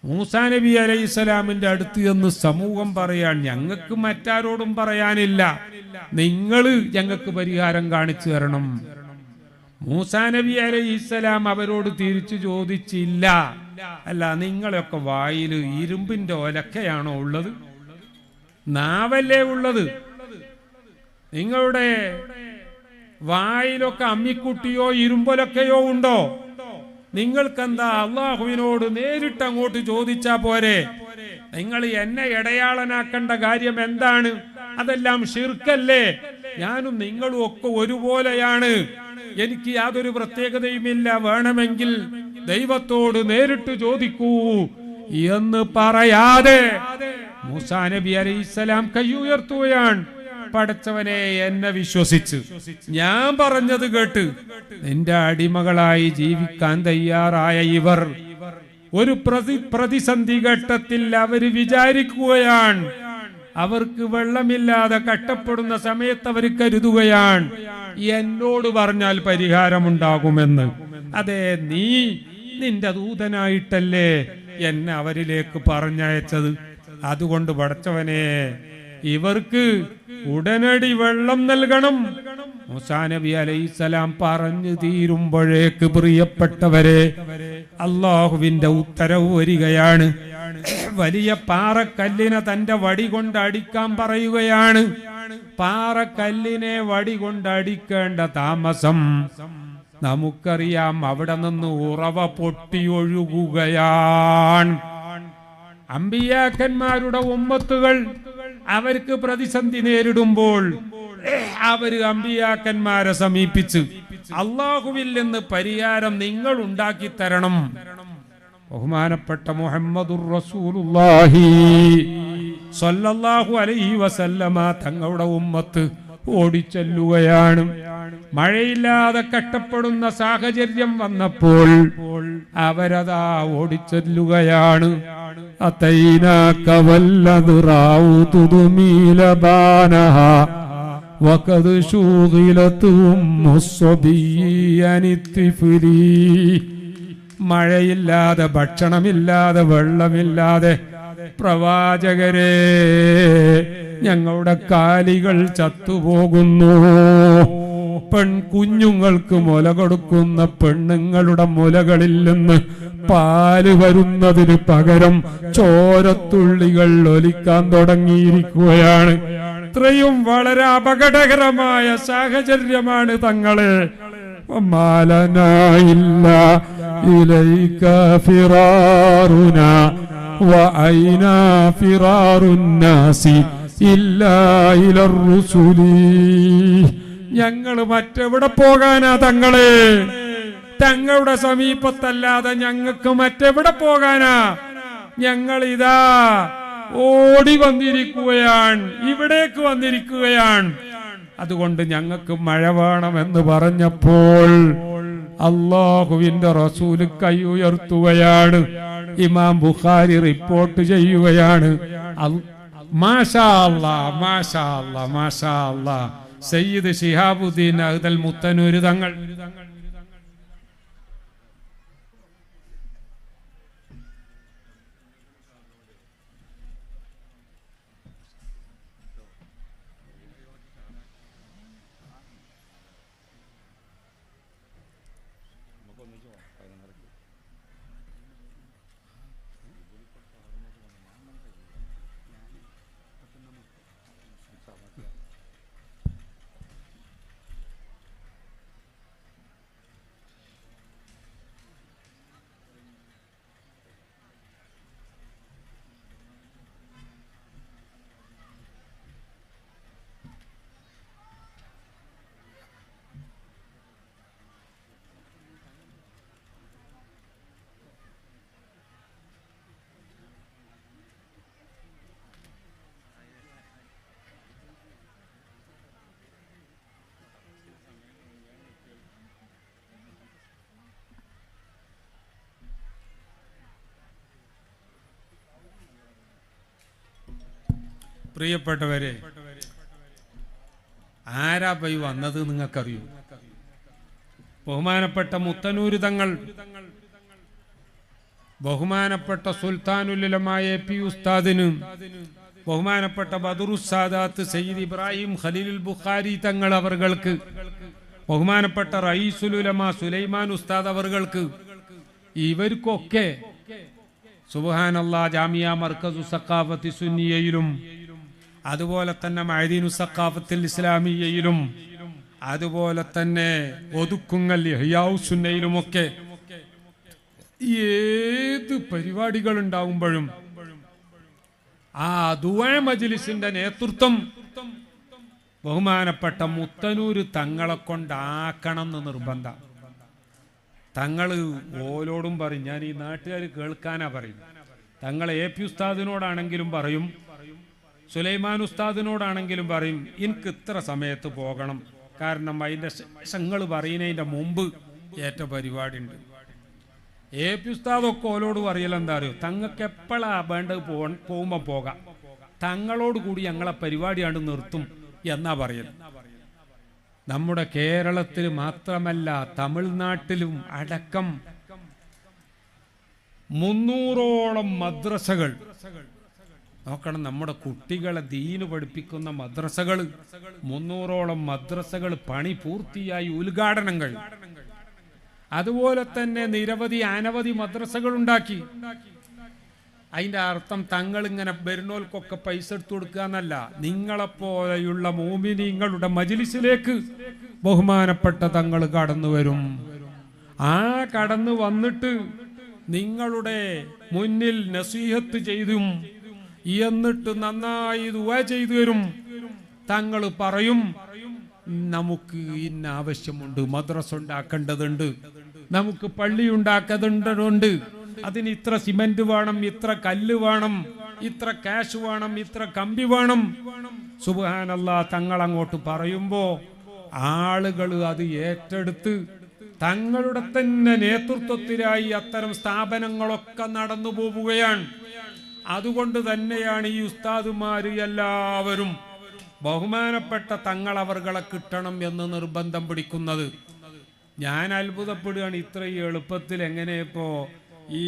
മൂസാ നബി അലൈഹിസ്സലാമിന്റെ അടുത്ത് എന്ന് സമൂഹം പറയാൻ ഞങ്ങൾക്ക് മറ്റാരോടും പറയാനില്ല, നിങ്ങൾ ഞങ്ങൾക്ക് പരിഹാരം കാണിച്ചു തരണം. മൂസാ നബി അലൈഹിസ്സലാം അവരോട് തിരിച്ചു ചോദിച്ചില്ല, അല്ല നിങ്ങളൊക്കെ വായിൽ ഇരുമ്പിന്റെ ഒലക്കയാണോ ഉള്ളത്? നാവല്ലേ ഉള്ളത്? നിങ്ങളുടെ വായിലൊക്കെ അമ്മിക്കുട്ടിയോ ഇരുമ്പൊലക്കയോ ഉണ്ടോ? നിങ്ങൾക്കെന്താ അള്ളാഹുവിനോട് നേരിട്ട് അങ്ങോട്ട് ചോദിച്ചാ പോരെ? നിങ്ങൾ എന്നെ ഇടയാളനാക്കേണ്ട കാര്യം എന്താണ്? അതെല്ലാം ശിർക്കല്ലേ? ഞാനും നിങ്ങളും ഒക്കെ ഒരുപോലെയാണ്, എനിക്ക് യാതൊരു പ്രത്യേകതയുമില്ല, വേണമെങ്കിൽ ദൈവത്തോട് നേരിട്ട് ചോദിക്കൂ എന്ന് പറയാതെ മൂസാ നബി അലൈഹിസ്സലാം കൈയുയർത്തുകയാണ്. പടച്ചവനെ, എന്നെ വിശ്വസിച്ച് ഞാൻ പറഞ്ഞത് കേട്ട് നിന്റെ അടിമകളായി ജീവിക്കാൻ തയ്യാറായ ഇവർ ഒരു പ്രതിസന്ധി ഘട്ടത്തിൽ അവര് വിചാരിക്കുകയാണ്, അവർക്ക് വെള്ളമില്ലാതെ കഷ്ടപ്പെടുന്ന സമയത്ത് അവർ കരുതുകയാണ്, എന്നോട് പറഞ്ഞാൽ പരിഹാരമുണ്ടാകുമെന്ന്. അതെ, നീ നിന്റെ ദൂതനായിട്ടല്ലേ എന്നെ അവരിലേക്ക് പറഞ്ഞയച്ചത്. അതുകൊണ്ട് പടച്ചവനെ ഇവർക്ക് ഉടനടി വെള്ളം നൽകണം. മൂസാ നബി അലൈഹിസ്സലാം പറഞ്ഞു തീരുമ്പോഴേക്ക് പ്രിയപ്പെട്ടവരെ അള്ളാഹുവിന്റെ ഉത്തരവ് വരികയാണ്. വലിയ പാറക്കല്ലിനെ തന്റെ വടി കൊണ്ട് അടിക്കാൻ പറയുകയാണ്. പാറക്കല്ലിനെ വടി കൊണ്ട് അടിക്കേണ്ട താമസം നമുക്കറിയാം. അവിടെ നിന്ന് ഉറവ പൊട്ടിയൊഴുകുകയാണ്. അമ്പിയാക്കന്മാരുടെ ഉമ്മത്തുകൾ അവർക്ക് പ്രതിസന്ധി നേരിടുമ്പോൾ അവര് അമ്പിയാക്കന്മാരെ സമീപിച്ച് അള്ളാഹുവിൽ നിന്ന് പരിഹാരം നിങ്ങൾ ഉണ്ടാക്കി തരണം. ബഹുമാനപ്പെട്ട മുഹമ്മദുർ റസൂലുള്ളാഹി സ്വല്ലല്ലാഹു അലൈഹി വസല്ലമ തങ്ങളുടെ ഉമ്മത്ത് ഓടിച്ചെല്ലുകയാണ്. മഴയില്ലാതെ കഷ്ടപ്പെടുന്ന സാഹചര്യം വന്നപ്പോൾ അവരതാ ഓടിച്ചെല്ലുകയാണ്. അതൈനാക വല്ലദ്റാഉ തുദുമീലബാനഹ വഖദ് ശുഗിലത് ഉമ്മുസ്സബിയ്യനിത്തിഫ്ലി. മഴയില്ലാതെ, ഭക്ഷണമില്ലാതെ, വെള്ളമില്ലാതെ പ്രവാചകരെ ഞങ്ങളുടെ കാലികൾ ചത്തുപോകുന്നു. കുഞ്ഞുങ്ങൾക്ക് മുല കൊടുക്കുന്ന പെണ്ണുങ്ങളുടെ മുലകളിൽ നിന്ന് പാല് വരുന്നതിന് പകരം ചോരത്തുള്ളികൾ ഒലിക്കാൻ തുടങ്ങിയിരിക്കുകയാണ്. ഇത്രയും വളരെ അപകടകരമായ സാഹചര്യമാണ് തങ്ങളെ. മാലനായില്ല ഇലൈക ഫിറാറുനാ വഅൈനാ ഫിറാറുന്നാസി ഇല്ലാ ഇലർ റുസുലി. ഞങ്ങൾ മറ്റെവിടെ പോകാനാ തങ്ങളെ? തങ്ങളുടെ സമീപത്തല്ലാതെ ഞങ്ങൾക്ക് മറ്റെവിടെ പോകാനാ? ഞങ്ങൾ ഇതാ ഓടി വന്നിരിക്കുകയാണ്, ഇവിടേക്ക് വന്നിരിക്കുകയാണ്. അതുകൊണ്ട് ഞങ്ങൾക്ക് മഴ വേണമെന്ന് പറഞ്ഞപ്പോൾ അല്ലാഹുവിന്റെ റസൂൽ കൈ ഉയർത്തുകയാണ്. ഇമാം ബുഖാരി റിപ്പോർട്ട് ചെയ്യുകയാണ്. മാഷാ അല്ലാഹ്, മാഷാ അല്ലാഹ്, മാഷാ അല്ലാഹ്. സയ്യിദ് ശിഹാബുദ്ദീൻ അഹ്ദൽ മുത്തനൂര് തങ്ങൾ പ്രിയപ്പെട്ടവരെ, ആരാ പോയി വന്നത് നിങ്ങൾക്കറിയൂ? ബഹുമാനപ്പെട്ട മുത്തനൂര് തങ്ങൾ, ബഹുമാനപ്പെട്ട സുൽത്താനുലുലമായ എ.പി. ഉസ്താദിനും ബഹുമാനപ്പെട്ട ബദറുസ്സാദാത്ത് സയ്യിദ് ഇബ്രാഹിം ഖലീലുൽ ബുഖാരി തങ്ങൾ അവർക്ക്, ബഹുമാനപ്പെട്ട റഈസുലുലമ സുലൈമാൻ ഉസ്താദ് അവർക്ക്, ഇവർക്കൊക്കെ സുബ്ഹാനല്ലാഹ് ജാമിയ മർക്കസു സഖാഫത്തി സുന്നിയയിലും അതുപോലെ തന്നെ മഅദീനു സഖാഫത്തിൽ ഇസ്ലാമിയയിലും അതുപോലെ തന്നെ ഒതുക്കുങ്ങൽ ഇഹ്യാഉ സുന്നയിലുമൊക്കെ ഏത് പരിപാടികൾ ഉണ്ടാവുമ്പോഴും ആ ദുആ മജ്ലിസിന്റെ നേതൃത്വം ബഹുമാനപ്പെട്ട മുത്തനൂര് തങ്ങളെ കൊണ്ടാക്കണം എന്ന് നിർബന്ധം. തങ്ങള് ഓലോടും പറയും, ഞാൻ ഈ നാട്ടുകാർ കേൾക്കാനാ പറയും. തങ്ങൾ എ.പി. ഉസ്താദിനോടാണെങ്കിലും പറയും, സുലൈമാൻ ഉസ്താദിനോടാണെങ്കിലും പറയും, എനിക്ക് ഇത്ര സമയത്ത് പോകണം, കാരണം അതിൻ്റെ ശങ്ങൾ പറയുന്നതിൻ്റെ മുമ്പ് ഏറ്റ പരിപാടി ഉണ്ട്. എ.പി. ഉസ്താദൊക്കെ ഓലോട് പറയലെന്താ അറിയോ, തങ്ങൾക്ക് എപ്പോഴാ വേണ്ടത് പോകുമ്പോൾ പോകാം, തങ്ങളോട് കൂടി ഞങ്ങളെ പരിപാടിയാണ് നിർത്തും എന്നാ പറയൽ. നമ്മുടെ കേരളത്തിൽ മാത്രമല്ല തമിഴ്നാട്ടിലും അടക്കം 300ഓളം മദ്രസകൾ നോക്കണം. നമ്മുടെ കുട്ടികളെ ദീന് പഠിപ്പിക്കുന്ന മദ്രസകൾ 300ഓളം മദ്രസകൾ പണി പൂർത്തിയായി, ഉദ്ഘാടനങ്ങൾ. അതുപോലെ തന്നെ നിരവധി അനവധി മദ്രസകൾ ഉണ്ടാക്കി. അതിന്റെ അർത്ഥം തങ്ങൾ ഇങ്ങനെ വരുന്നോൽക്കൊക്കെ പൈസ എടുത്തു കൊടുക്കുക എന്നല്ല. നിങ്ങളെപ്പോലെയുള്ള മോമിനീങ്ങളുടെ മജ്ലിസിലേക്ക് ബഹുമാനപ്പെട്ട തങ്ങൾ കടന്നു വരും. ആ കടന്നു വന്നിട്ട് നിങ്ങളുടെ മുന്നിൽ നസീഹത്ത് ചെയ്തും എന്നിട്ട് നന്നായി ദുആ ചെയ്തു വരും. തങ്ങൾ പറയും, നമുക്ക് ഇന്ന ആവശ്യമുണ്ട്, മദ്രസ ഉണ്ടാക്കേണ്ടതുണ്ട്, നമുക്ക് പള്ളി ഉണ്ടാക്കേണ്ടതുണ്ട്, അതിന് ഇത്ര സിമന്റ് വേണം, ഇത്ര കല്ല് വേണം, ഇത്ര ക്യാഷ് വേണം, ഇത്ര കമ്പി വേണം. സുബ്ഹാനല്ലാഹ്, തങ്ങൾ അങ്ങോട്ട് പറയുമ്പോ ആളുകൾ അത് ഏറ്റെടുത്ത് തങ്ങളുടെ തന്നെ നേതൃത്വത്തിലായി അത്തരം സ്ഥാപനങ്ങളൊക്കെ നടന്നു പോവുകയാണ്. അതുകൊണ്ട് തന്നെയാണ് ഈ ഉസ്താദുമാര് എല്ലാവരും ബഹുമാനപ്പെട്ട തങ്ങൾ അവർകളെ കിട്ടണം എന്ന് നിർബന്ധം പിടിക്കുന്നത്. ഞാൻ അത്ഭുതപ്പെടുകയാണ്, ഇത്രയും എളുപ്പത്തിൽ എങ്ങനെ ഇപ്പോ ഈ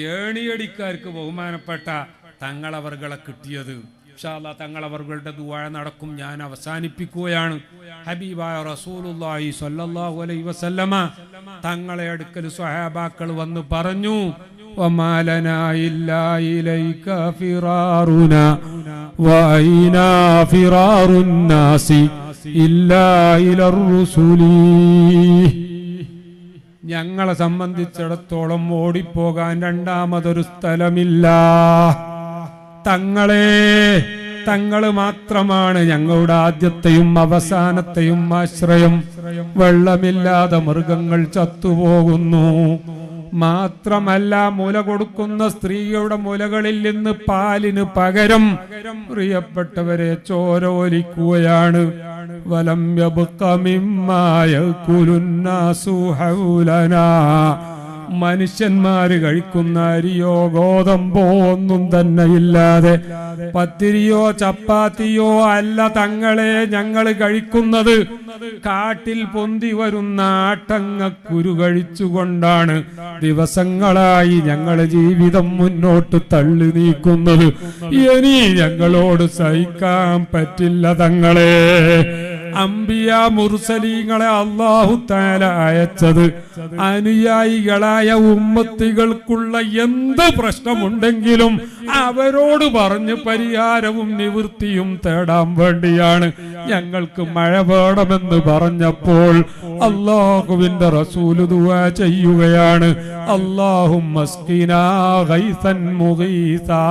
ഏണിയടിക്കാർക്ക് ബഹുമാനപ്പെട്ട തങ്ങൾ അവർകളെ കിട്ടിയത്. ഇൻഷാ അല്ലാഹ് തങ്ങൾ അവരുടെ ദുആ നടക്കും. ഞാൻ അവസാനിപ്പിക്കുകയാണ്. ഹബീബായ റസൂലുള്ളാഹി സ്വല്ലല്ലാഹു അലൈഹി വസല്ലമ തങ്ങളെ അടുക്കൽ സ്വഹാബാക്കൾ വന്ന് പറഞ്ഞു, വമാ ലനാ ഇല്ലാ ഇലൈക ഫിറാറുനാ വഅൈനാ ഫിറാറുൻ നാസി ഇല്ലാ ഇലർ റുസുലി. ഞങ്ങളെ സംബന്ധിച്ചിടത്തോളം ഓടിപ്പോകാൻ രണ്ടാമതൊരു സ്ഥലമില്ല. തങ്ങള് മാത്രമാണ് ഞങ്ങളുടെ ആദ്യത്തെയും അവസാനത്തെയും ആശ്രയം. വെള്ളമില്ലാതെ മൃഗങ്ങൾ ചത്തുപോകുന്നു. മാത്രമല്ല, മുല കൊടുക്കുന്ന സ്ത്രീയുടെ മുലകളിൽ നിന്ന് പാലിന് പകരം പ്രിയപ്പെട്ടവരെ ചോര ഒലിക്കുകയാണ്. വലം യബ്ഖ മിമ്മാ യഅകുലുന്നാസു ഹൗലനാ. മനുഷ്യന്മാര് കഴിക്കുന്ന അരിയോ ഗോതമ്പോ ഒന്നും തന്നെ ഇല്ലാതെ, പത്തിരിയോ ചപ്പാത്തിയോ അല്ല തങ്ങളെ ഞങ്ങൾ കഴിക്കുന്നത്. കാട്ടിൽ പൊന്തി വരുന്ന ആട്ടങ്ങക്കുരു കഴിച്ചുകൊണ്ടാണ് ദിവസങ്ങളായി ഞങ്ങൾ ജീവിതം മുന്നോട്ട് തള്ളി നീക്കുന്നത്. ഇനി ഞങ്ങളോട് സഹിക്കാൻ പറ്റില്ല തങ്ങളെ. അംബിയ മുർസലീങ്ങളെ അല്ലാഹു തആല അയച്ചത് അനുയായികളായ ഉമ്മത്തികൾക്കുള്ള എന്ത് പ്രശ്നമുണ്ടെങ്കിലും അവരോട് പറഞ്ഞ് പരിഹാരവും നിവൃത്തിയും തേടാൻ വേണ്ടിയാണ്. ഞങ്ങൾക്ക് മഴ വേണമെന്ന് പറഞ്ഞപ്പോൾ അല്ലാഹുവിന്റെ റസൂൽ ദുആ ചെയ്യുകയാണ്, അല്ലാഹുമ്മ സ്ഖിനാ ഗൈസൻ മുഗീസാ.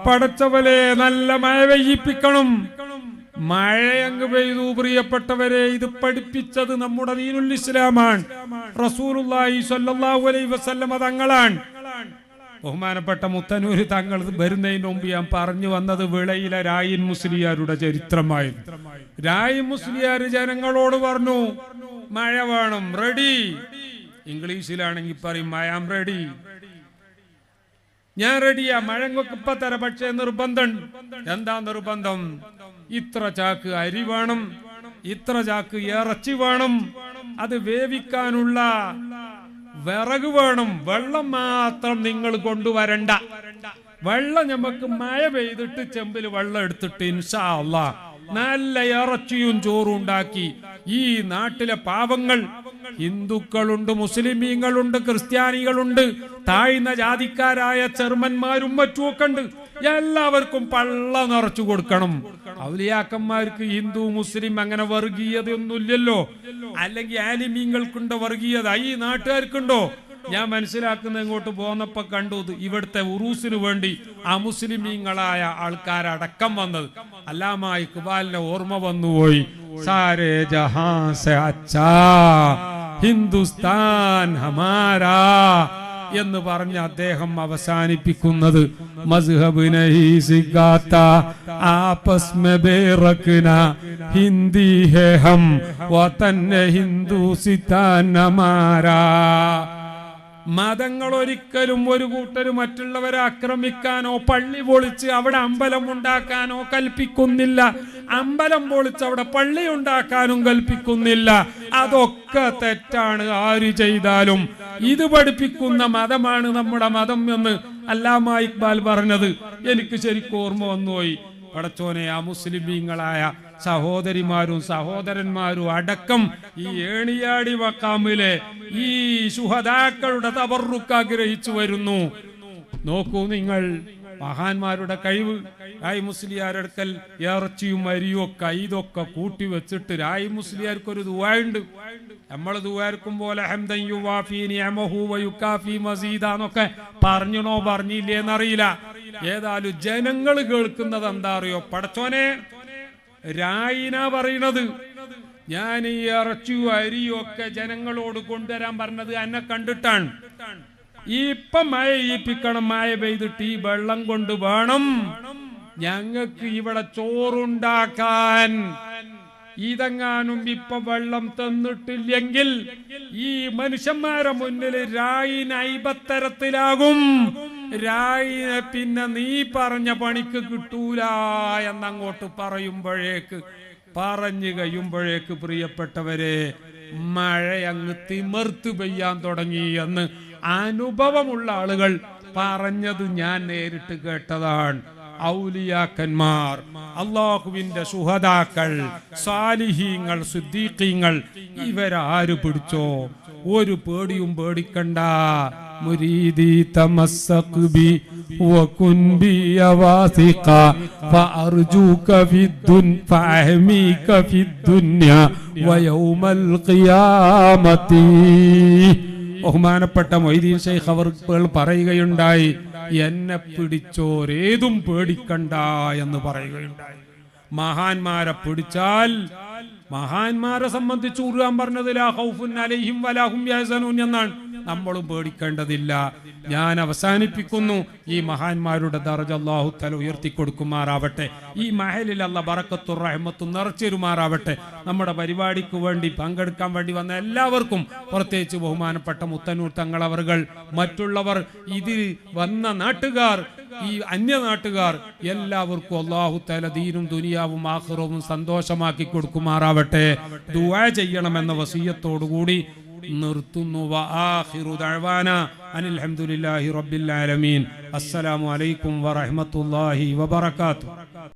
പടച്ചവനെ, നല്ല മഴ പെയ്യിപ്പിക്കണം. മഴയങ്ങ് പെയ്തു. പ്രിയപ്പെട്ടവരെ, ഇത് പഠിപ്പിച്ചത് നമ്മുടെ ദീനുൽ ഇസ്ലാമാണ്, റസൂലുള്ളാഹി സ്വല്ലല്ലാഹു അലൈഹി വസല്ലമ തങ്ങളാണ്. ബഹുമാനപ്പെട്ട മുത്തനൂര് തങ്ങൾ വരുന്നതിന് മുമ്പ് ഞാൻ പറഞ്ഞു വന്നത് വിളയിലെ രായിൻ മുസ്ലിയാരുടെ ചരിത്രമായിരുന്നു. രായിൻ മുസ്ലിയാർ ജനങ്ങളോട് പറഞ്ഞു, മഴ വേണം, റെഡി. ഇംഗ്ലീഷിലാണെങ്കിൽ പറയും ഐ ആം റെഡി, ഞാൻ റെഡിയാ, മഴങ്ങൊക്കെ ഇപ്പൊ തരാം. പക്ഷേ നിർബന്ധം. എന്താ നിർബന്ധം? ഇത്ര ചാക്ക് അരി വേണം, ഇത്ര ചാക്ക് ഇറച്ചി വേണം, അത് വേവിക്കാനുള്ള വിറക് വേണം. വെള്ളം മാത്രം നിങ്ങൾ കൊണ്ടുവരണ്ട. വെള്ളം നമുക്ക് മഴ പെയ്തിട്ട് ചെമ്പിൽ വെള്ളം എടുത്തിട്ട് ഇൻഷാ അല്ലാഹ് നല്ല ഇറച്ചിയും ചോറും ഉണ്ടാക്കി ഈ നാട്ടിലെ പാവങ്ങൾ, ഹിന്ദുക്കളുണ്ട്, മുസ്ലിമീങ്ങളുണ്ട്, ക്രിസ്ത്യാനികളുണ്ട്, താഴ്ന്ന ജാതിക്കാരായ ചെറുമന്മാരും മറ്റുമൊക്കെ ഉണ്ട്, എല്ലാവർക്കും പള്ള നിറച്ചു കൊടുക്കണം. ഔലിയാക്കന്മാർക്ക് ഹിന്ദു മുസ്ലിം അങ്ങനെ വർഗീയതയൊന്നുമില്ലല്ലോ. അല്ലെങ്കിൽ ആലിമീങ്ങൾക്കുണ്ടോ വർഗീയത? ഈ നാട്ടുകാർക്കുണ്ടോ? ഞാൻ മനസ്സിലാക്കുന്ന ഇങ്ങോട്ട് പോന്നപ്പോ കണ്ടു ഇവിടുത്തെ ഉറൂസിന് വേണ്ടി അമുസ്ലിമീങ്ങളായ ആൾക്കാരടക്കം വന്നത്. അല്ലാമ ഇഖ്ബാലിന്റെ ഓർമ്മ വന്നുപോയി. സാരേ ജഹാൻ സെ അച്ഛാ ഹിന്ദുസ്ഥാൻ ഹമാരാ എന്ന് പറഞ്ഞ് അദ്ദേഹം അവസാനിപ്പിക്കുന്നത് മസ്ഹബ് നഹീ സിഖാത്താ ആപസ് മേ ബേറക്നാ ഹിന്ദി ഹേ ഹം വതൻ ഹിന്ദുസ്ഥാൻ ഹമാരാ. മതങ്ങൾ ഒരിക്കലും ഒരു കൂട്ടര് മറ്റുള്ളവരെ ആക്രമിക്കാനോ പള്ളി പൊളിച്ച് അവിടെ അമ്പലം ഉണ്ടാക്കാനോ കൽപ്പിക്കുന്നില്ല. അമ്പലം പൊളിച്ച് അവിടെ പള്ളി ഉണ്ടാക്കാനും കൽപ്പിക്കുന്നില്ല. അതൊക്കെ തെറ്റാണ്. ആര് ചെയ്താലും ഇത് പഠിപ്പിക്കുന്ന മതമാണ് നമ്മുടെ മതം എന്ന് അല്ലാമ ഇക്ബാൽ പറഞ്ഞത് എനിക്ക് ശരിക്കും ഓർമ്മ വന്നുപോയി. പടച്ചോനെ, ആ മുസ്ലിമീങ്ങളായ സഹോദരിമാരും സഹോദരന്മാരും അടക്കം ഈ ഏണിയാടി മക്കാമിലെ ഈ ശുഹദാക്കളുടെ തബറുക്ക് ആഗ്രഹിച്ചു വരുന്നു. നോക്കൂ നിങ്ങൾ, മഹാന്മാരുടെ കഴിവ്. രായി മുസ്ലിയാരെടുക്കൽ ഇറച്ചിയും അരിയും ഒക്കെ ഇതൊക്കെ കൂട്ടി വെച്ചിട്ട് രായി മുസ്ലിയാർക്കൊരു ദുആയുണ്ട്. നമ്മൾ ദുആർക്കും പോലെ ഹംദൻ യുവാഫി നിഅമഹു വയുകാഫി മസീദാന്നൊക്കെ പറഞ്ഞണോ പറഞ്ഞില്ലേന്നറിയില്ല. ഏതായാലും ജനങ്ങൾ കേൾക്കുന്നത് എന്താ അറിയോ? പടച്ചോനെ, രായിന പറയണത് ഞാൻ ഈ ഇറച്ചിയും അരിയും ഒക്കെ ജനങ്ങളോട് കൊണ്ടുവരാൻ പറഞ്ഞത് എന്നെ കണ്ടിട്ടാണ്. ഇപ്പം മഴ ഈപ്പിക്കണം, മഴ പെയ്തിട്ട് ഈ വെള്ളം കൊണ്ട് വേണം ഞങ്ങൾക്ക് ഇവിടെ ചോറുണ്ടാക്കാൻ. ഇതെങ്ങാനും ഇപ്പൊ വെള്ളം തന്നിട്ടില്ലെങ്കിൽ ഈ മനുഷ്യന്മാരെ മുന്നിൽ രായിന് അയ്ബത്തരത്തിലാകും. രായിനെ പിന്നെ നീ പറഞ്ഞ പണിക്ക് കിട്ടൂല എന്നങ്ങോട്ട് പറഞ്ഞു കഴിയുമ്പോഴേക്ക് പ്രിയപ്പെട്ടവരെ, മഴ അങ്ങ് തിമർത്ത് പെയ്യാൻ തുടങ്ങി എന്ന് അനുഭവമുള്ള ആളുകൾ പറഞ്ഞത് ഞാൻ നേരിട്ട് കേട്ടതാണ്. ഔലിയാക്കന്മാർ, അള്ളാഹുവിന്റെ സുഹദാക്കൾ, സാലിഹീങ്ങൾ, സിദ്ദീഖീങ്ങൾ, ഇവരാര് പിടിച്ചോ? ഒരു പേടിയും പേടിക്കണ്ട. മുരീദി തമസ്സഖ് ബി വകുൻ ബി വാസിഖ ഫഅർജൂക ഫഅഹ്മീക ഫിദ്ദുനിയ വയൗമൽ ഖിയാമത്തി. ബഹുമാനപ്പെട്ട മൊയ്തീൻ ശൈഖ് അവർ പറയുകയുണ്ടായി, എന്നെ പിടിച്ചോരേതും പേടിക്കണ്ട എന്ന് പറയുകയുണ്ടായി. മഹാന്മാരെ പിടിച്ചാൽ, മഹാന്മാരെ സംബന്ധിച്ച് ഖുർആൻ പറഞ്ഞത് ലാ ഖൗഫുൻ അലൈഹിം വലാ ഹും യഹ്സനൂൻ എന്നാണ്. നമ്മളും പേടിക്കേണ്ടതില്ല. ഞാൻ അവസാനിപ്പിക്കുന്നു. ഈ മഹാന്മാരുടെ ദർജ അല്ലാഹു തആല ഉയർത്തി കൊടുക്കുമാറാവട്ടെ. ഈ മഹലിൽ അല്ലാഹ് ബറക്കത്തും റഹ്മത്തും നിറച്ചേരുമാറാവട്ടെ. നമ്മുടെ പരിപാടിക്ക് വേണ്ടി പങ്കെടുക്കാൻ വേണ്ടി വന്ന എല്ലാവർക്കും, പ്രത്യേകിച്ച് ബഹുമാനപ്പെട്ട മുത്തന്നൂർ തങ്ങൾ അവർകൾ, മറ്റുള്ളവർ, ഇതിൽ വന്ന നാട്ടുകാർ, ഈ അന്യ നാട്ടുകാർ, എല്ലാവർക്കും അല്ലാഹു തആല ദീനും ദുനിയാവും ആഖിറവും സന്തോഷമാക്കി കൊടുക്കുമാറാവട്ടെ. ദുആ ചെയ്യണമെന്ന വസിയത്തോടുകൂടി നിർത്തുന്നു. വആഖിറു ദഅവാനാ അനിൽ ഹംദുലില്ലാഹി റബ്ബിൽ ആലമീൻ. അസ്സലാമു അലൈക്കും വറഹ്മത്തുള്ളാഹി വബറകാതുഹു.